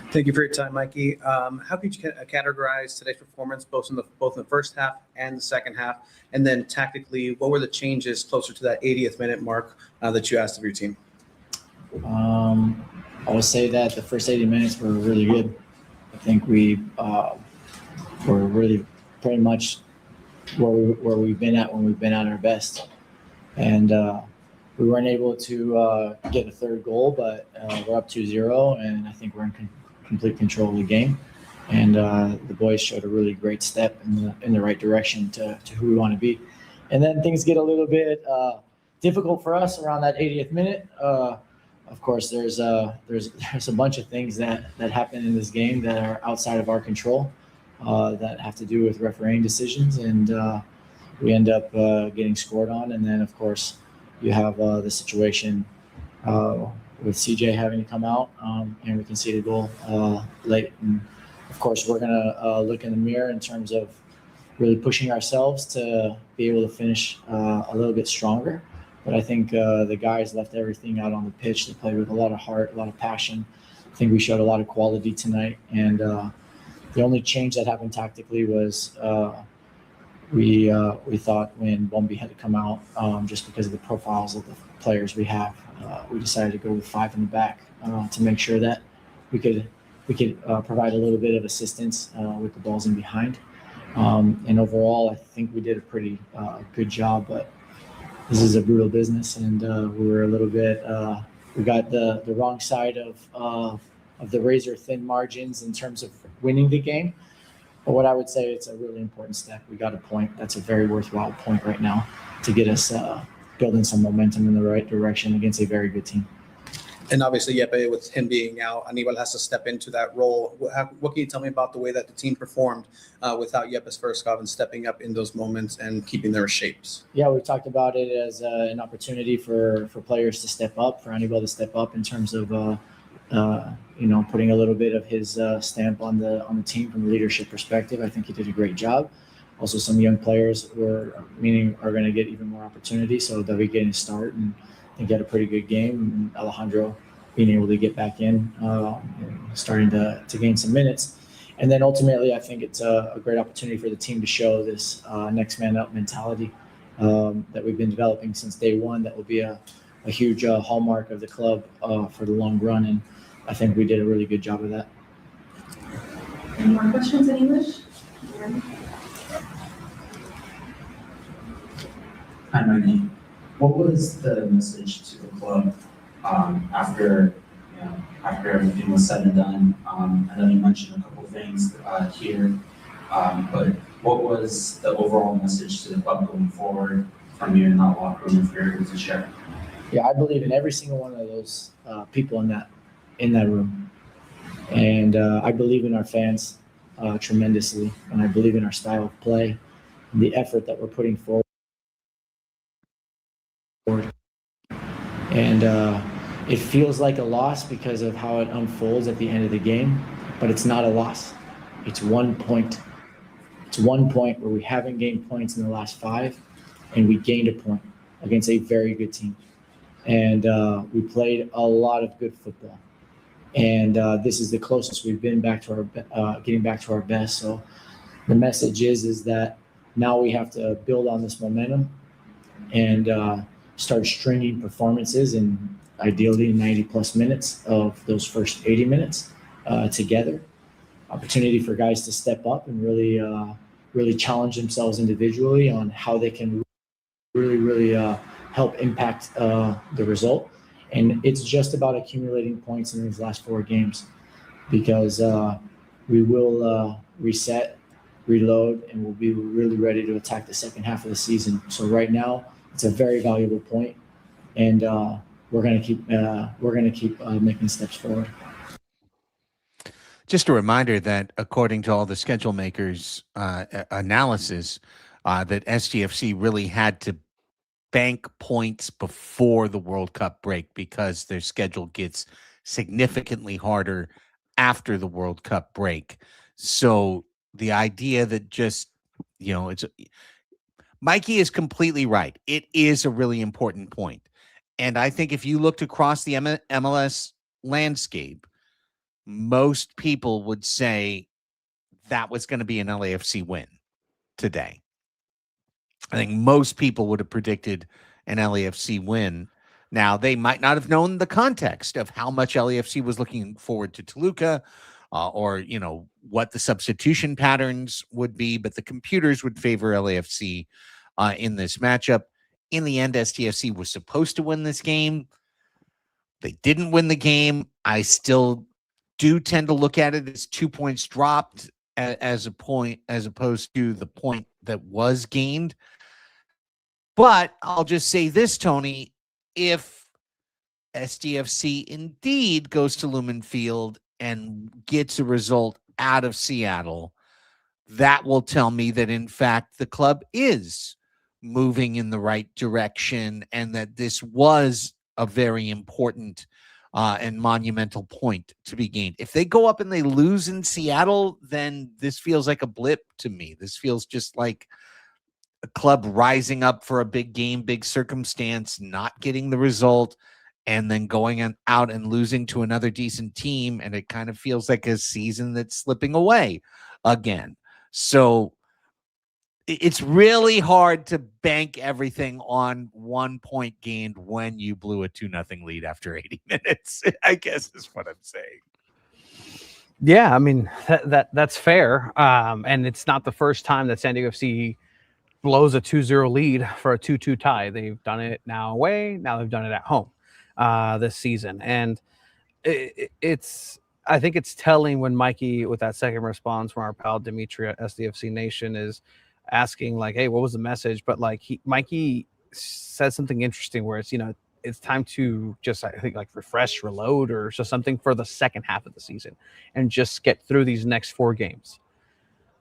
Thank you for your time, Mikey. How could you categorize today's performance, both in the first half and the second half? And then tactically, what were the changes closer to that 80th minute mark that you asked of your team? I would say that the first 80 minutes were really good. I think we were really pretty much where we've been at when we've been at our best. And we weren't able to get a third goal, but we're up 2-0, and I think we're in complete control of the game. And the boys showed a really great step in the right direction to who we want to be. And then things get a little bit difficult for us around that 80th minute. of course, there's a bunch of things that happen in this game that are outside of our control, that have to do with refereeing decisions, and we end up getting scored on. And then, of course, you have the situation with CJ having to come out, and we conceded a goal late. And of course, we're gonna look in the mirror in terms of really pushing ourselves to be able to finish a little bit stronger. But I think the guys left everything out on the pitch. They played with a lot of heart, a lot of passion. I think we showed a lot of quality tonight. And the only change that happened tactically was we thought when Bombi had to come out, just because of the profiles of the players we have, we decided to go with 5 in the back to make sure that we could provide a little bit of assistance with the balls in behind. And overall, I think we did a pretty good job. But this is a brutal business, and we were a little bit we got the wrong side of the razor thin margins in terms of winning the game. But what I would say, it's a really important step. We got a point. That's a very worthwhile point right now to get us building some momentum in the right direction against a very good team. And obviously, Yeppe, with him being out, Anibal has to step into that role. What can you tell me about the way that the team performed without Yepes Verskov and stepping up in those moments and keeping their shapes? Yeah, we talked about it as an opportunity for players to step up, for Anibal to step up in terms of putting a little bit of his stamp on the team from a leadership perspective. I think he did a great job. Also, some young players are going to get even more opportunity, so they'll be getting a start, and I think he had a pretty good game. And Alejandro being able to get back in and starting to gain some minutes. And then ultimately, I think it's a great opportunity for the team to show this next man up mentality that we've been developing since day one. That will be a huge hallmark of the club for the long run. And I think we did a really good job of that. Any more questions in English? Hi, Mikey. What was the message to the club after everything was said and done? I know you mentioned a couple of things here, but what was the overall message to the club going forward from you in that locker room, if you're able to share? Yeah, I believe in every single one of those people in that room, and I believe in our fans tremendously, and I believe in our style of play, and the effort that we're putting forward. And it feels like a loss because of how it unfolds at the end of the game, but it's not a loss. It's 1 point. It's 1 point where we haven't gained points in the last 5, and we gained a point against a very good team. And we played a lot of good football. And this is the closest we've been back to our getting back to our best. So the message is that now we have to build on this momentum and start stringing performances in ideally 90 plus minutes of those first 80 minutes together. Opportunity for guys to step up and really challenge themselves individually on how they can really help impact the result. And it's just about accumulating points in these last 4 games, because we will reset, reload, and we'll be really ready to attack the second half of the season. So right now, it's a very valuable point, and we're going to keep making steps forward. Just a reminder that according to all the schedule makers' analysis, that SDFC really had to bank points before the World Cup break because their schedule gets significantly harder after the World Cup break. So the idea that just, it's Mikey is completely right. It is a really important point. And I think if you looked across the MLS landscape, most people would say that was going to be an LAFC win today. I think most people would have predicted an LAFC win. Now, they might not have known the context of how much LAFC was looking forward to Toluca, or what the substitution patterns would be, but the computers would favor LAFC in this matchup. In the end, SDFC was supposed to win this game. They didn't win the game. I still do tend to look at it as 2 points dropped as a point, as opposed to the point that was gained. But I'll just say this, Tony, if SDFC indeed goes to Lumen Field and gets a result out of Seattle, that will tell me that, in fact, the club is moving in the right direction and that this was a very important and monumental point to be gained. If they go up and they lose in Seattle, then this feels like a blip to me. This feels just like a club rising up for a big game, big circumstance, not getting the result, and then going out and losing to another decent team. And it kind of feels like a season that's slipping away again. So it's really hard to bank everything on 1 point gained when you blew a 2-0 lead after 80 minutes, I guess is what I'm saying. Yeah, I mean, that's fair. And it's not the first time that SanDiego FC blows a 2-0 lead for a 2-2 tie. They've done it now away. Now they've done it at home this season. And I think it's telling when Mikey, with that second response from our pal Dimitri at SDFC Nation, is asking like, hey, what was the message? But like Mikey says something interesting where it's, it's time to just, I think, like refresh, reload, or so something for the second half of the season and just get through these next 4 games.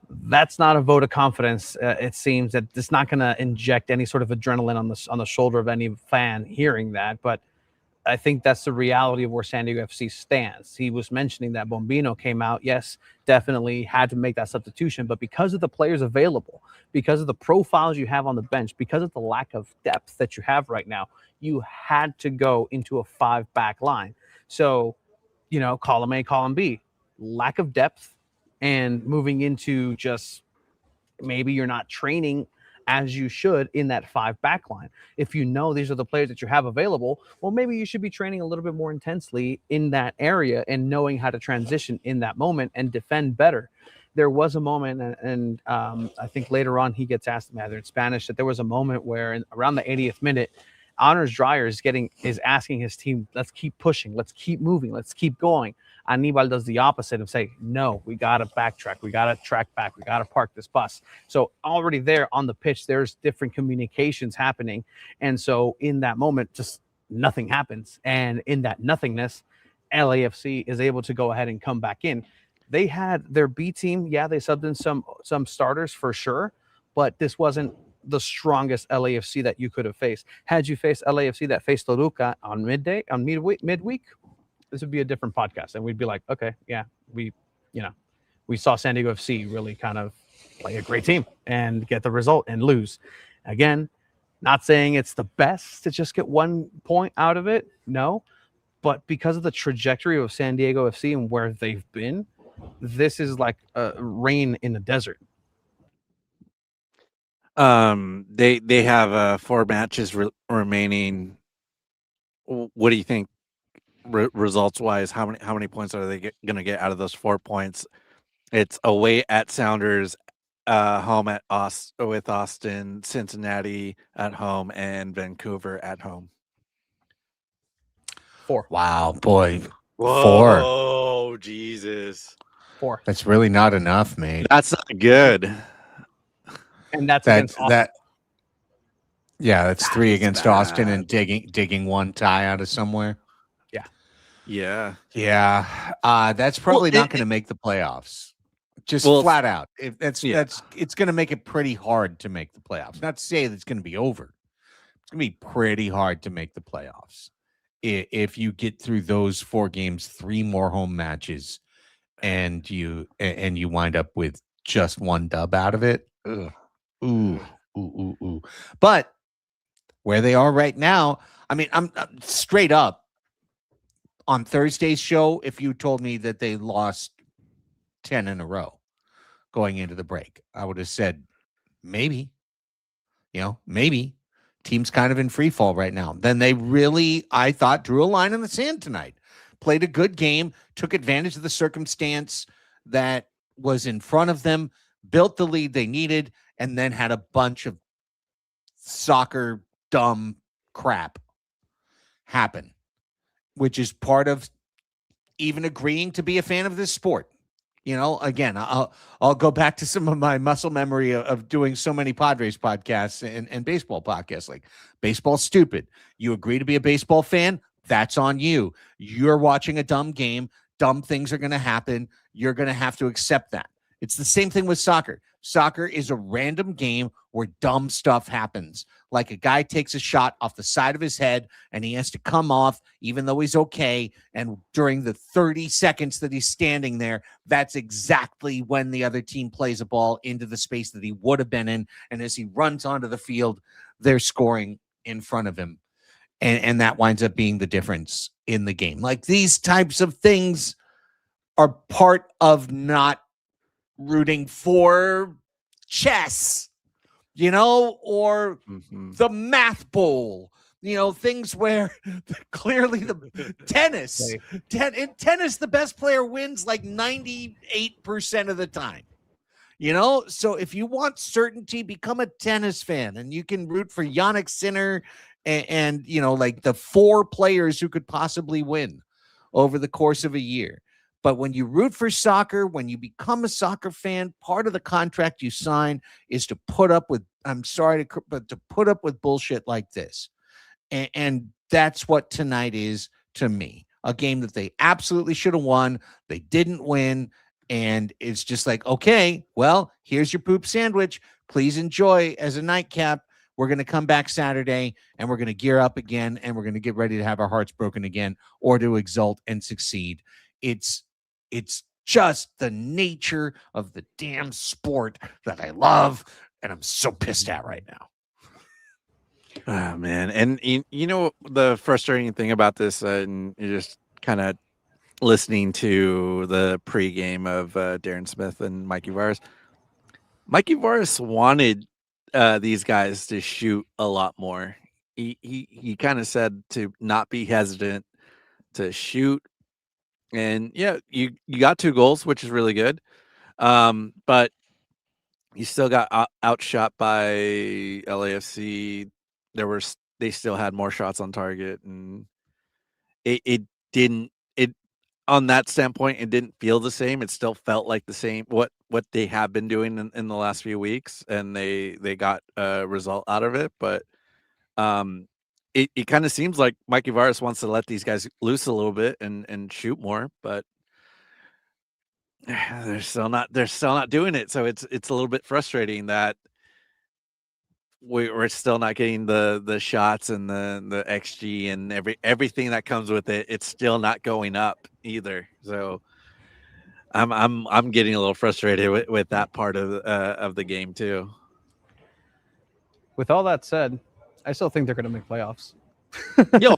That's not a vote of confidence. It seems that it's not going to inject any sort of adrenaline on the shoulder of any fan hearing that. But I think that's the reality of where SanDiego FC stands. He was mentioning that Bombino came out. Yes, definitely had to make that substitution. But because of the players available, because of the profiles you have on the bench, because of the lack of depth that you have right now, you had to go into a 5-back line. So, column A, column B, lack of depth, and moving into just maybe you're not training as you should in that 5-back line. If these are the players that you have available, well, maybe you should be training a little bit more intensely in that area and knowing how to transition in that moment and defend better. There was a moment, and I think later on he gets asked, either in Spanish, that there was a moment where around the 80th minute, Honors Dreyer is asking his team, let's keep pushing, let's keep moving, let's keep going. Anibal does the opposite of say, no, we got to backtrack. We got to track back. We got to park this bus. So already there on the pitch, there's different communications happening. And so in that moment, just nothing happens. And in that nothingness, LAFC is able to go ahead and come back in. They had their B team. Yeah, they subbed in some starters for sure, but this wasn't the strongest LAFC that you could have faced. Had you faced LAFC that faced Toluca on midweek, this would be a different podcast, and we'd be like, okay, yeah, we saw SanDiego FC really kind of play a great team and get the result and lose. Again, not saying it's the best to just get 1 point out of it, no, but because of the trajectory of SanDiego FC and where they've been, this is like rain in the desert. They have 4 matches remaining. What do you think results wise? How many points are they going to get out of those 4 points? It's away at Sounders, home with Austin, Cincinnati at home, and Vancouver at home. 4. Wow, boy. Whoa, 4. Oh, Jesus. 4. That's really not enough, mate. That's not good. And that's against Austin. That's 3 against bad. Austin and digging 1 tie out of somewhere. Yeah. That's probably not going to make the playoffs. Just flat out. It's going to make it pretty hard to make the playoffs. Not to say that it's going to be over. It's going to be pretty hard to make the playoffs if you get through those 4 games, 3 more home matches, and you wind up with just 1 dub out of it. Ugh. Ooh. But where they are right now, I mean, I'm straight up. On Thursday's show, if you told me that they lost 10 in a row going into the break, I would have said, maybe. Team's kind of in free fall right now. Then they really, I thought, drew a line in the sand tonight. Played a good game, took advantage of the circumstance that was in front of them, built the lead they needed, and then had a bunch of soccer dumb crap happen, which is part of even agreeing to be a fan of this sport. Again, I'll go back to some of my muscle memory of doing so many Padres podcasts and baseball podcasts. Like, baseball's stupid. You agree to be a baseball fan? That's on you. You're watching a dumb game. Dumb things are going to happen. You're going to have to accept that. It's the same thing with soccer. Soccer is a random game where dumb stuff happens. Like a guy takes a shot off the side of his head and he has to come off even though he's okay. And during the 30 seconds that he's standing there, that's exactly when the other team plays a ball into the space that he would have been in. And as he runs onto the field, they're scoring in front of him. And that winds up being the difference in the game. Like these types of things are part of not rooting for chess, or the math bowl, things where clearly the tennis, in tennis, the best player wins like 98% of the time. So if you want certainty, become a tennis fan and you can root for Yannick Sinner and like the 4 players who could possibly win over the course of a year. But when you root for soccer, when you become a soccer fan, part of the contract you sign is to put up with, to put up with bullshit like this. And that's what tonight is to me. A game that they absolutely should have won. They didn't win. And it's just like, okay, well, here's your poop sandwich. Please enjoy as a nightcap. We're going to come back Saturday and we're going to gear up again and we're going to get ready to have our hearts broken again or to exult and succeed. It's just the nature of the damn sport that I love and I'm so pissed at right now. Oh, man. And the frustrating thing about this, and you're just kind of listening to the pregame of Darren Smith and Mikey Varas. Mikey Varas wanted these guys to shoot a lot more. He kind of said to not be hesitant to shoot. And yeah, you got 2 goals, which is really good. But you still got outshot by LAFC. They still had more shots on target, and it didn't on that standpoint, it didn't feel the same. It still felt like the same what they have been doing in the last few weeks, and they got a result out of it. But it kind of seems like Mikey Varas wants to let these guys loose a little bit and shoot more, but they're still not doing it. So it's a little bit frustrating that we're still not getting the shots and the XG and everything that comes with it. It's still not going up either. So I'm getting a little frustrated with that part of the game too. With all that said, I still think they're going to make playoffs. And here's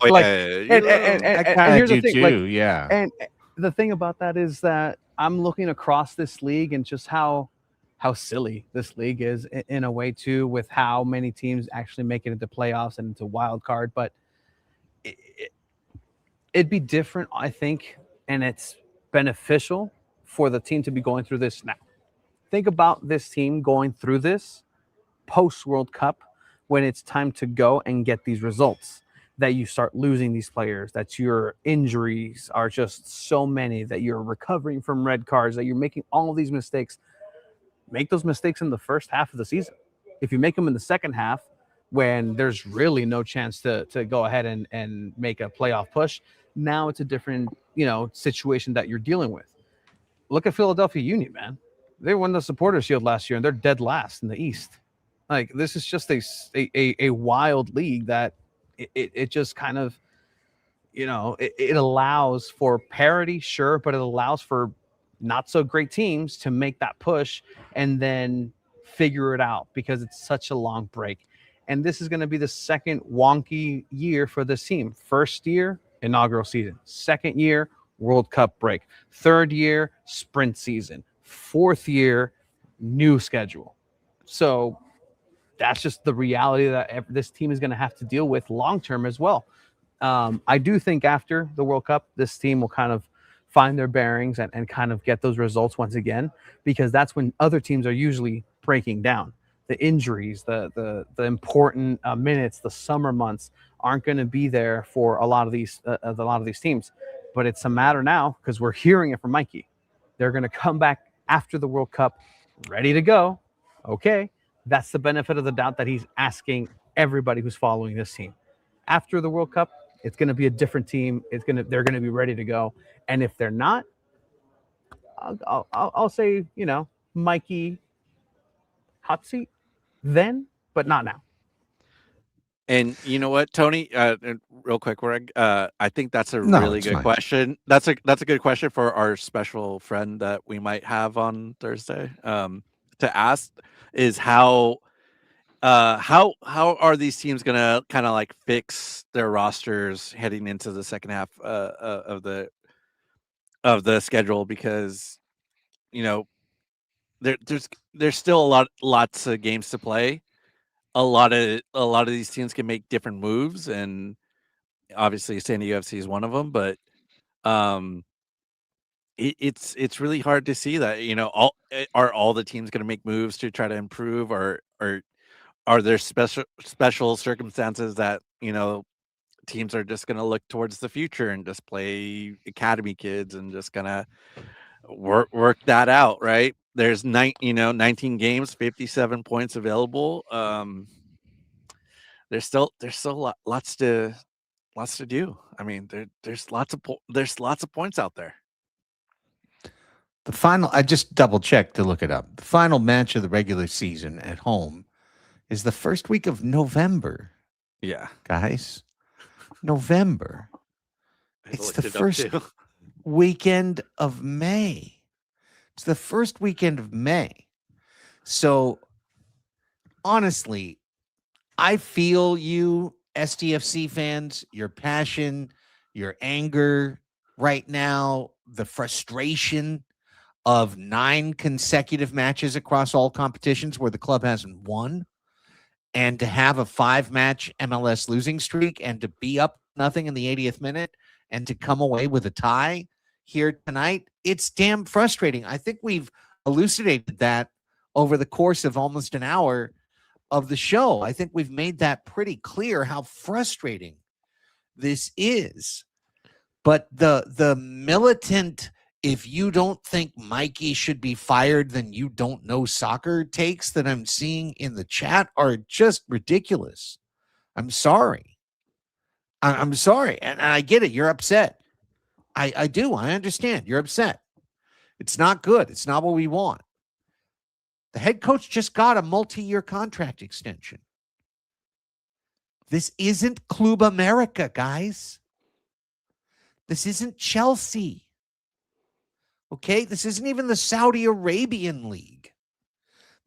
the thing, yeah. And the thing about that is that I'm looking across this league and just how silly this league is in a way too, with how many teams actually make it into playoffs and into wild card. But it'd be different, I think, and it's beneficial for the team to be going through this now. Think about this team going through this post World Cup when it's time to go and get these results, that you start losing these players, that your injuries are just so many, that you're recovering from red cards, that you're making all of these mistakes. Make those mistakes in the first half of the season. If you make them in the second half, when there's really no chance to go ahead and make a playoff push, now it's a different, situation that you're dealing with. Look at Philadelphia Union, man. They won the Supporters Shield last year and they're dead last in the East. Like, this is just a wild league that it just kind of, it allows for parity, sure, but it allows for not so great teams to make that push and then figure it out because it's such a long break. And this is going to be the second wonky year for this team. First year, inaugural season. Second year, World Cup break. Third year, sprint season. Fourth year, new schedule. So that's just the reality that this team is going to have to deal with long-term as well. I do think after the World Cup, this team will kind of find their bearings and kind of get those results once again, because that's when other teams are usually breaking down. The injuries, the important minutes, the summer months aren't going to be there for a lot of these teams. But it's a matter now, because we're hearing it from Mikey. They're going to come back after the World Cup ready to go. Okay, that's the benefit of the doubt that he's asking everybody who's following this team. After the World Cup, It's going to be a different team. They're going to be ready to go. And if they're not, I'll say, Mikey hot seat then, but not now. And you know what, Tony? And real quick, Greg. I think that's a No, really it's good fine. question. That's a good question for our special friend that we might have on Thursday. To ask is how are these teams gonna kind of like fix their rosters heading into the second half of the schedule, because you know there's still lots of games to play. A lot of these teams can make different moves, and obviously SanDiego.FC is one of them. But um, it's really hard to see that. Are all the teams going to make moves to try to improve, or are there special circumstances that teams are just going to look towards the future and just play academy kids and just gonna work that out, right? There's 19 games, 57 points available. There's still lots to do. I mean, there's lots of points out there. The final, I just double checked to look it up. The final match of the regular season at home is the first week of November, Yeah, guys. November. I It's looked the it up first too. weekend of May. It's the first weekend of May. So honestly, I feel you, SDFC fans, your passion, your anger right now, the frustration of 9 consecutive matches across all competitions where the club hasn't won, and to have a 5-match MLS losing streak and to be up nothing in the 80th minute and to come away with a tie here tonight, it's damn frustrating. I think we've elucidated that over the course of almost an hour of the show. I think we've made that pretty clear how frustrating this is. But the militant, if you don't think Mikey should be fired, then you don't know soccer takes that I'm seeing in the chat are just ridiculous. I'm sorry. I'm sorry. And I get it. You're upset. I do. I understand. You're upset. It's not good. It's not what we want. The head coach just got a multi-year contract extension. This isn't Club America, guys. This isn't Chelsea. Okay? This isn't even the Saudi Arabian League.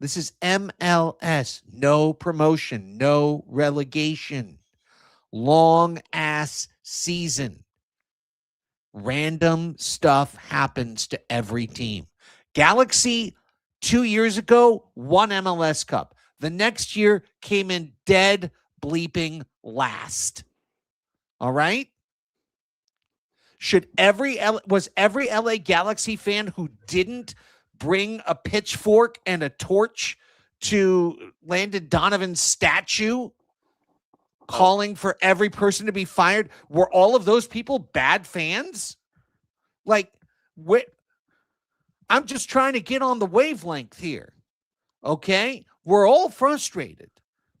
This is MLS. No promotion, no relegation. Long ass season. Random stuff happens to every team. Galaxy 2 years ago won MLS Cup. The next year came in dead bleeping last. All right? Was every LA Galaxy fan who didn't bring a pitchfork and a torch to Landon Donovan's statue calling for every person to be fired? Were all of those people bad fans? Like, I'm just trying to get on the wavelength here. Okay? We're all frustrated.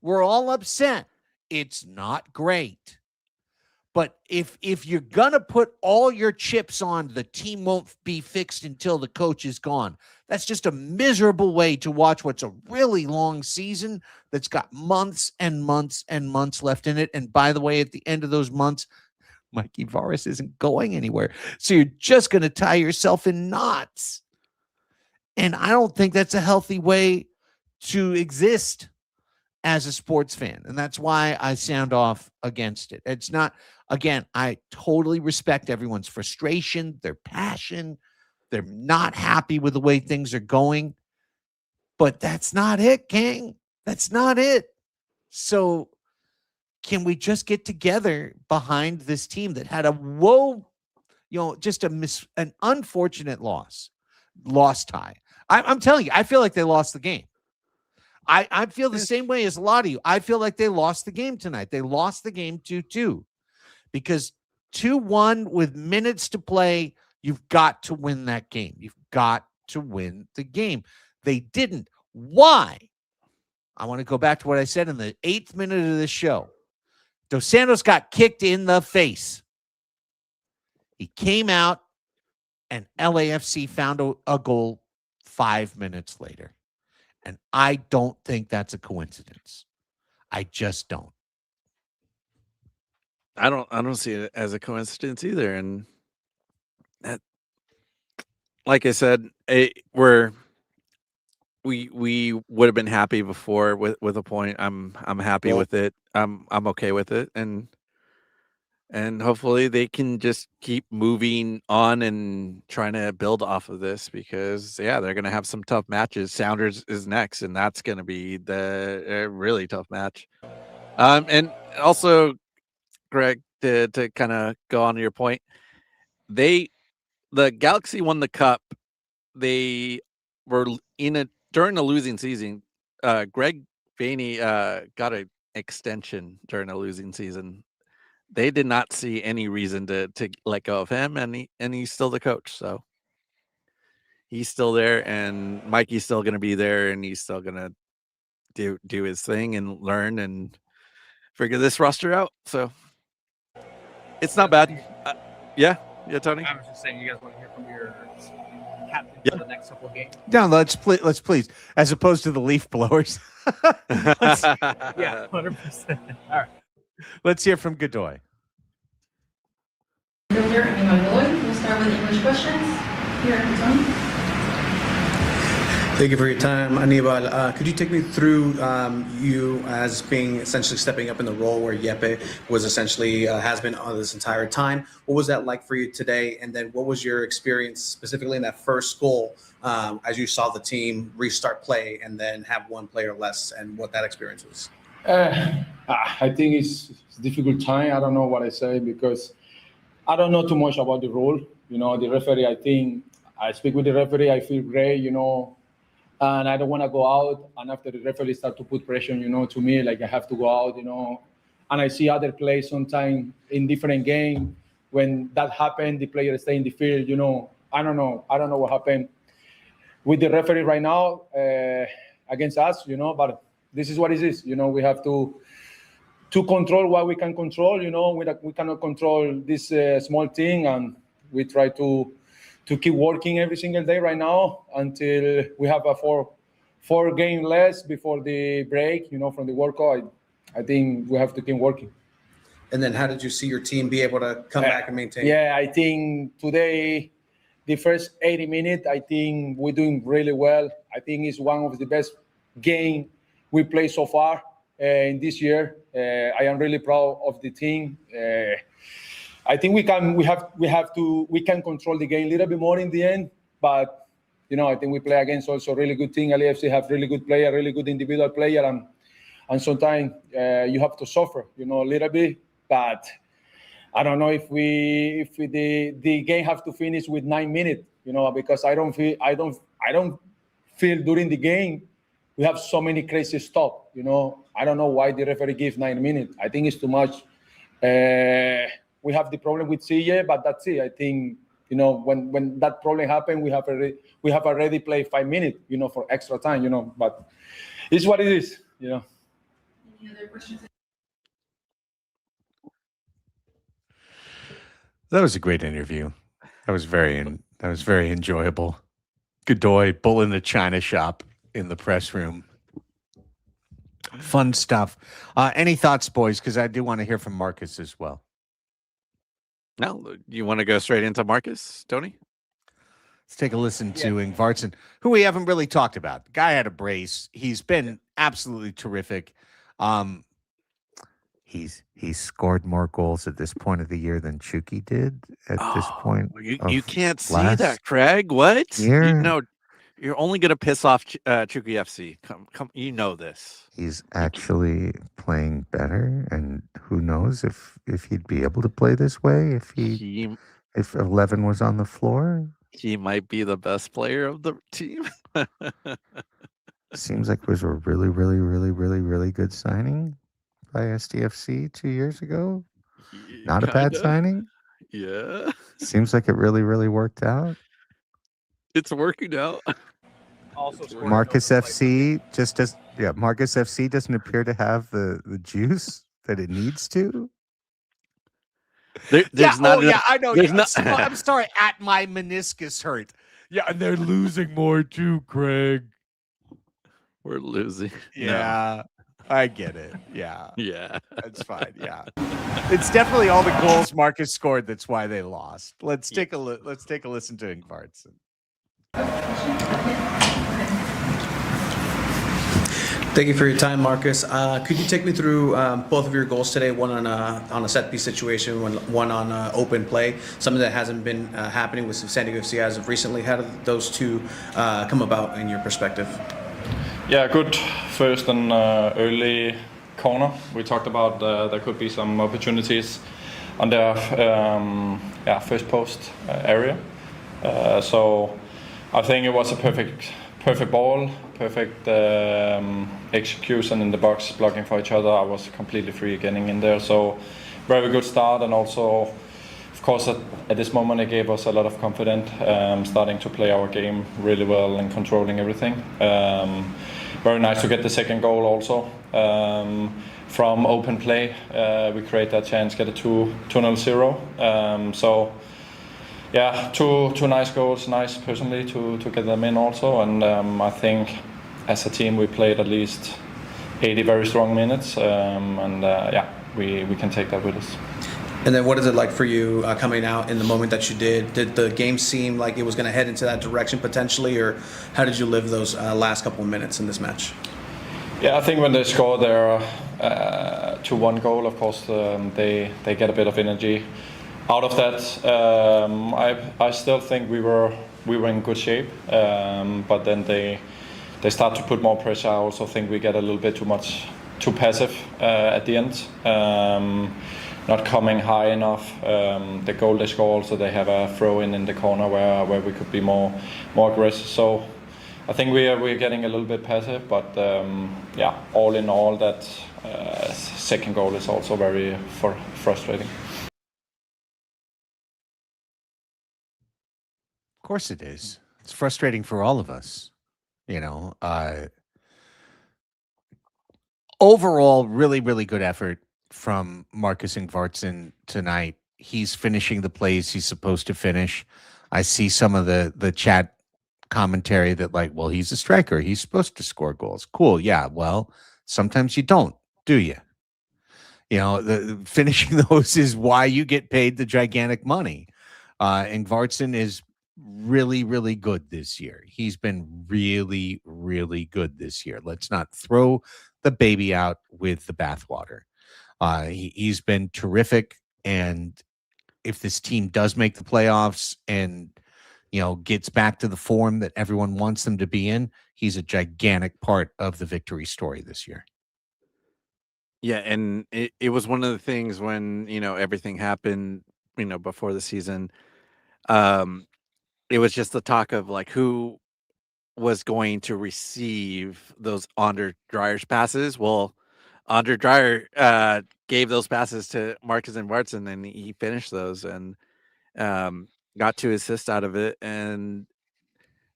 We're all upset. It's not great. But if you're going to put all your chips on the team won't be fixed until the coach is gone, that's just a miserable way to watch what's a really long season that's got months and months and months left in it. And by the way, at the end of those months, Mikey Varis isn't going anywhere. So you're just going to tie yourself in knots. And I don't think that's a healthy way to exist as a sports fan. And that's why I sound off against it. It's not, again, I totally respect everyone's frustration, their passion. They're not happy with the way things are going. But that's not it, gang. That's not it. So can we just get together behind this team that had just an unfortunate lost tie. I'm telling you, I feel like they lost the game. I feel the same way as a lot of you. I feel like they lost the game tonight. They lost the game 2-2 because 2-1 with minutes to play, you've got to win that game. You've got to win the game. They didn't. Why? I want to go back to what I said in the 8th minute of this show. Dos Santos got kicked in the face. He came out, and LAFC found a goal 5 minutes later. And I don't think that's a coincidence. I just don't. I don't see it as a coincidence either. And that, like I said, we would have been happy before with a point. I'm happy with it. I'm okay with it, and hopefully they can just keep moving on and trying to build off of this, because they're going to have some tough matches. Sounders is next, and that's going to be the really tough match. And also, Greg, to kind of go on to your point, the Galaxy won the cup. They were during the losing season. Greg Vanney got an extension during a losing season. They did not see any reason to let go of him, and he's still the coach. So he's still there, and Mikey's still going to be there, and he's still going to do his thing and learn and figure this roster out. So it's not bad. Yeah, Tony. I was just saying, you guys want to hear from your captain for the next couple of games? No, let's please, as opposed to the leaf blowers. Yeah, 100%. All right. Let's hear from Godoy. Builder, Anibal Godoy. We'll start with English questions. Here, Tony. Thank you for your time, Anibal. Could you take me through you as being essentially stepping up in the role where Yeppe was essentially has been on this entire time? What was that like for you today? And then what was your experience specifically in that first goal as you saw the team restart play and then have one player less, and what that experience was? I think it's a difficult time. I don't know what I say because I don't know too much about the rule. The referee, I think I speak with the referee, I feel great, and I don't want to go out. And after the referee start to put pressure, to me, like I have to go out, and I see other players sometimes in different games. When that happened, the players stay in the field, I don't know what happened with the referee right now against us, but this is what it is. We have to control what we can control. We cannot control this small thing, and we try to keep working every single day right now until we have a four game less before the break, from the World Cup. I think we have to keep working. And then how did you see your team be able to come back and maintain? Yeah, I think today, the first 80 minutes, I think we're doing really well. I think it's one of the best games we played so far in this year. I am really proud of the team. I think we can control the game a little bit more in the end, but I think we play against also really good team. LAFC have really good player, really good individual player, and sometimes you have to suffer, a little bit. But I don't know if the game have to finish with 9 minutes, because I don't feel during the game we have so many crazy stop. I don't know why the referee gives 9 minutes. I think it's too much. We have the problem with CJ, but that's it. I think when that problem happened, we have already played 5 minutes, for extra time, but it's what it is, Any other questions? That was a great interview. That was very enjoyable. Godoy, bull in the china shop in the press room. Fun stuff. Any thoughts, boys? Because I do want to hear from Marcus as well. No, you want to go straight into Marcus, Tony? Let's take a listen to Ingvartsen, who we haven't really talked about. The guy had a brace. He's been absolutely terrific. He's scored more goals at this point of the year than Chucky did at this point. You can't see that, Craig. What? Year? You're only going to piss off Chucky FC. Come, this. He's actually playing better, and who knows if he'd be able to play this way if 11 was on the floor. He might be the best player of the team. Seems like it was a really, really, really, really, really good signing by SDFC 2 years ago. Not a bad signing. Yeah. Seems like it really, really worked out. It's working out. Also, Marcus FC Marcus FC doesn't appear to have the juice that it needs to. There's not enough. I know. There's I'm sorry. At my meniscus hurt. Yeah, and they're losing more too, Craig. We're losing. Yeah, I get it. Yeah, Yeah. that's fine. Yeah, it's definitely all the goals Marcus scored. That's why they lost. Let's take a let's take a listen to Ingvartsen. Thank you for your time, Marcus. Could you take me through both of your goals today? One on a set piece situation, one on open play. Something that hasn't been happening with SanDiego FC as of recently. How did those two come about in your perspective? Yeah, good first and early corner. We talked about there could be some opportunities on the first post area. So I think it was a perfect ball, perfect execution in the box, blocking for each other. I was completely free getting in there. So very good start, and also, of course, at this moment it gave us a lot of confidence, starting to play our game really well and controlling everything. Very nice to get the second goal also. From open play, we create that chance, get a 2-0. So yeah, two nice goals, nice personally to get them in also. And I think as a team we played at least 80 very strong minutes. We can take that with us. And then what is it like for you coming out in the moment that you did? Did the game seem like it was going to head into that direction potentially, or how did you live those last couple of minutes in this match? Yeah, I think when they score their 2-1 goal, of course, they get a bit of energy out of that. I still think we were in good shape, but then they start to put more pressure. I also think we get a little bit too passive at the end. Not coming high enough. The goal they score also, they have a throw in the corner where we could be more aggressive. So I think we're getting a little bit passive, but all in all, that second goal is also very frustrating. Of course it is. It's frustrating for all of us. Overall, really, really good effort from Marcus Ingvartsen tonight. He's finishing the plays he's supposed to finish. I see some of the chat commentary that well, he's a striker. He's supposed to score goals. Cool. Yeah. Well, sometimes you don't, do you? The finishing those is why you get paid the gigantic money. Ingvartsen is really, really good this year. He's been really, really good this year. Let's not throw the baby out with the bathwater. He's been terrific, and if this team does make the playoffs and gets back to the form that everyone wants them to be in, he's a gigantic part of the victory story this year. Yeah, and it was one of the things when everything happened before the season. It was just the talk of who was going to receive those Andre Dreyer's passes. Well, Andre Dreyer gave those passes to Marcus Ingvartsen, and he finished those and got 2 assists out of it. And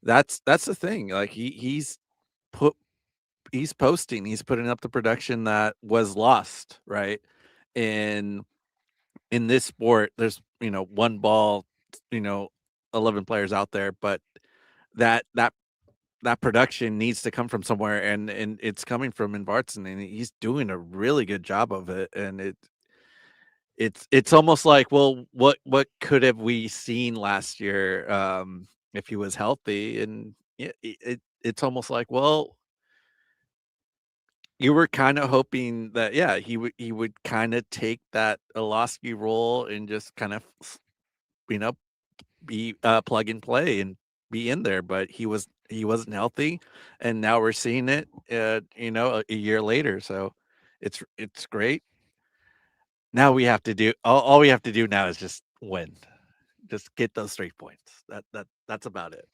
that's the thing. He's posting, he's putting up the production that was lost, right? In this sport, there's one ball, 11 players out there, but that production needs to come from somewhere, and it's coming from Ingvartsen, and he's doing a really good job of it. And it's almost like, well, what could have we seen last year if he was healthy? And it's almost like, well, you were kind of hoping that he would kind of take that Olowski role and just kind of be plug and play and be in there, but he wasn't healthy, and now we're seeing it a year later. So it's great. Now we have to do all we have to do now is just win, just get those 3 points. That's about it.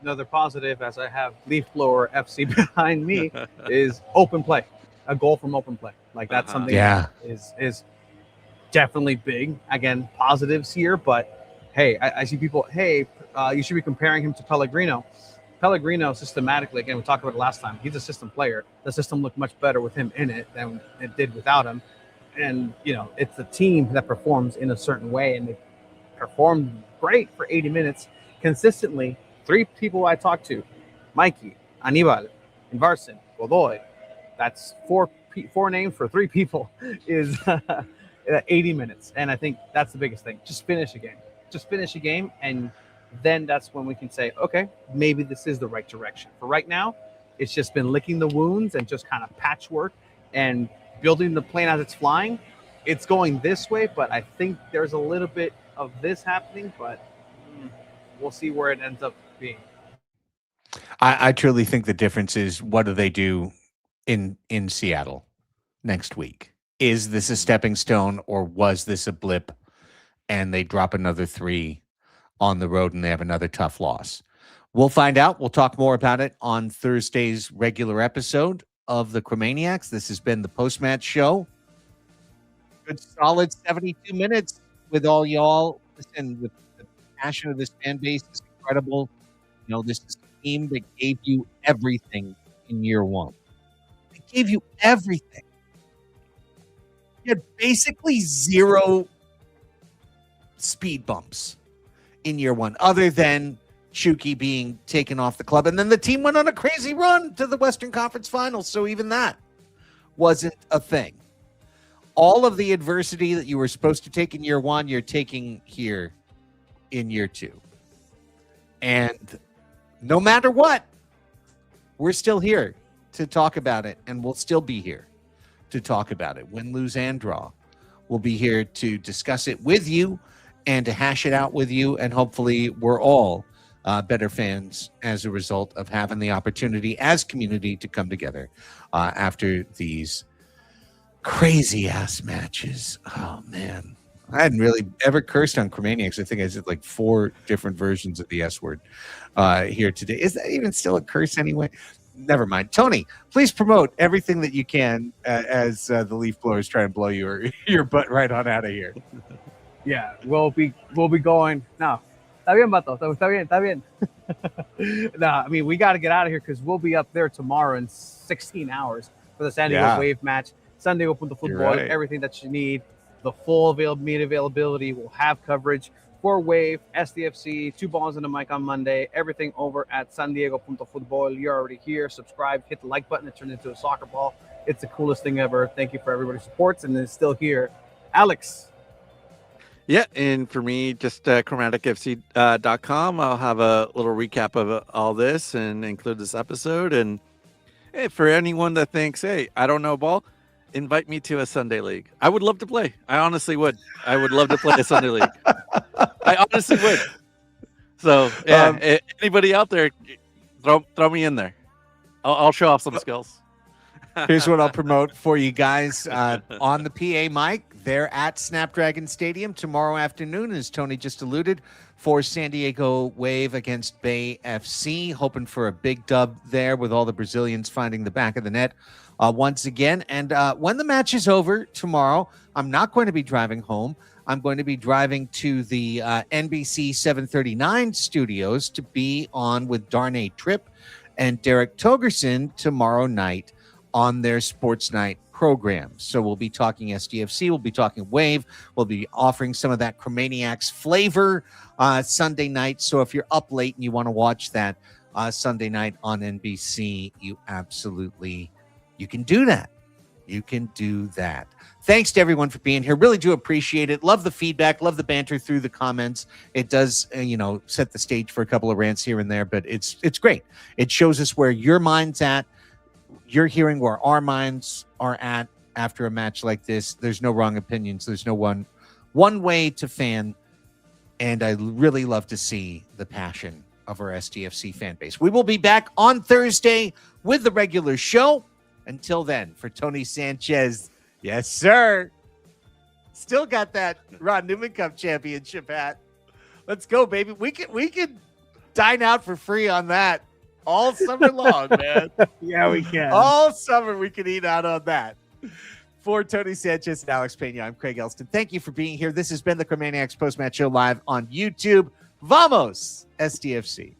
Another positive, as I have Leaf Blower FC behind me, is open play. A goal from open play. That's something that is definitely big. Again, positives here, but hey, I see people, you should be comparing him to Pellegrino. Pellegrino systematically, again, we talked about it last time, he's a system player. The system looked much better with him in it than it did without him. And, it's the team that performs in a certain way, and they performed great for 80 minutes consistently. 3 people I talked to, Mikey, Anibal, and Varson, Godoy, that's 4 names for 3 people is 80 minutes. And I think that's the biggest thing. Just finish a game. Just finish a game, and then that's when we can say, okay, maybe this is the right direction. For right now, it's just been licking the wounds and just kind of patchwork and building the plane as it's flying. It's going this way, but I think there's a little bit of this happening, but we'll see where it ends up being. I truly think the difference is, what do they do in Seattle next week? Is this a stepping stone, or was this a blip and they drop another 3 on the road and they have another tough loss? We'll find out. We'll talk more about it on Thursday's regular episode of the Chromaniacs. This has been the Postmatch Show. Good solid 72 minutes with all y'all. Listen, the passion of this fan base is incredible. This is a team that gave you everything in year 1. They gave you everything. You had basically 0 speed bumps in year 1, other than Chucky being taken off the club. And then the team went on a crazy run to the Western Conference Finals, so even that wasn't a thing. All of the adversity that you were supposed to take in year 1, you're taking here in year 2. And no matter what, we're still here to talk about it, and we'll still be here to talk about it. Win, lose, and draw. We'll be here to discuss it with you and to hash it out with you, and hopefully we're all better fans as a result of having the opportunity as community to come together after these crazy-ass matches. Oh, man. I hadn't really ever cursed on Chromaniacs. I think I said like 4 different versions of the S word here today. Is that even still a curse anyway? Never mind. Tony, please promote everything that you can as the leaf blowers try and blow your butt right on out of here. Yeah, we'll be going. No, está bien, vato. Está bien. No, I mean, we got to get out of here because we'll be up there tomorrow in 16 hours for the SanDiego Wave match. SanDiego.Futbol, right. Everything that you need. The full media availability. We'll have coverage for Wave, SDFC, 2 balls and a mic on Monday. Everything over at SanDiego.Futbol. You're already here. Subscribe, hit the like button. It turned into a soccer ball. It's the coolest thing ever. Thank you for everybody who supports and is still here. Alex. Yeah, and for me, just chromaticfc.com. I'll have a little recap of all this and include this episode. And hey, for anyone that thinks, hey, I don't know ball, invite me to a Sunday league. I would love to play. I honestly would. I would love to play a Sunday league. I honestly would. So, yeah, anybody out there, throw me in there. I'll show off some skills. Here's what I'll promote for you guys on the PA mic. They're at Snapdragon Stadium tomorrow afternoon, as Tony just alluded, for San Diego Wave against Bay FC. Hoping for a big dub there with all the Brazilians finding the back of the net once again. And when the match is over tomorrow, I'm not going to be driving home. I'm going to be driving to the NBC 739 studios to be on with Darnay Tripp and Derek Togerson tomorrow night on their Sports Night program. So we'll be talking SDFC, we'll be talking Wave, we'll be offering some of that Chromaniacs flavor Sunday night. So if you're up late and you want to watch that Sunday night on NBC, you can do that. You can do that. Thanks to everyone for being here. Really do appreciate it. Love the feedback. Love the banter through the comments. It does, set the stage for a couple of rants here and there, but it's great. It shows us where your mind's at. You're hearing where our minds are at after a match like this. There's no wrong opinions. There's no one way to fan. And I really love to see the passion of our SDFC fan base. We will be back on Thursday with the regular show. Until then, for Tony Sanchez, yes, sir. Still got that Ron Newman Cup championship hat. Let's go, baby. We could dine out for free on that all summer long, man. Yeah, we can. All summer we can eat out on that. For Tony Sanchez and Alex Pena, I'm Craig Elston. Thank you for being here. This has been the Chromaniacs Postmatch Show live on YouTube. Vamos, SDFC.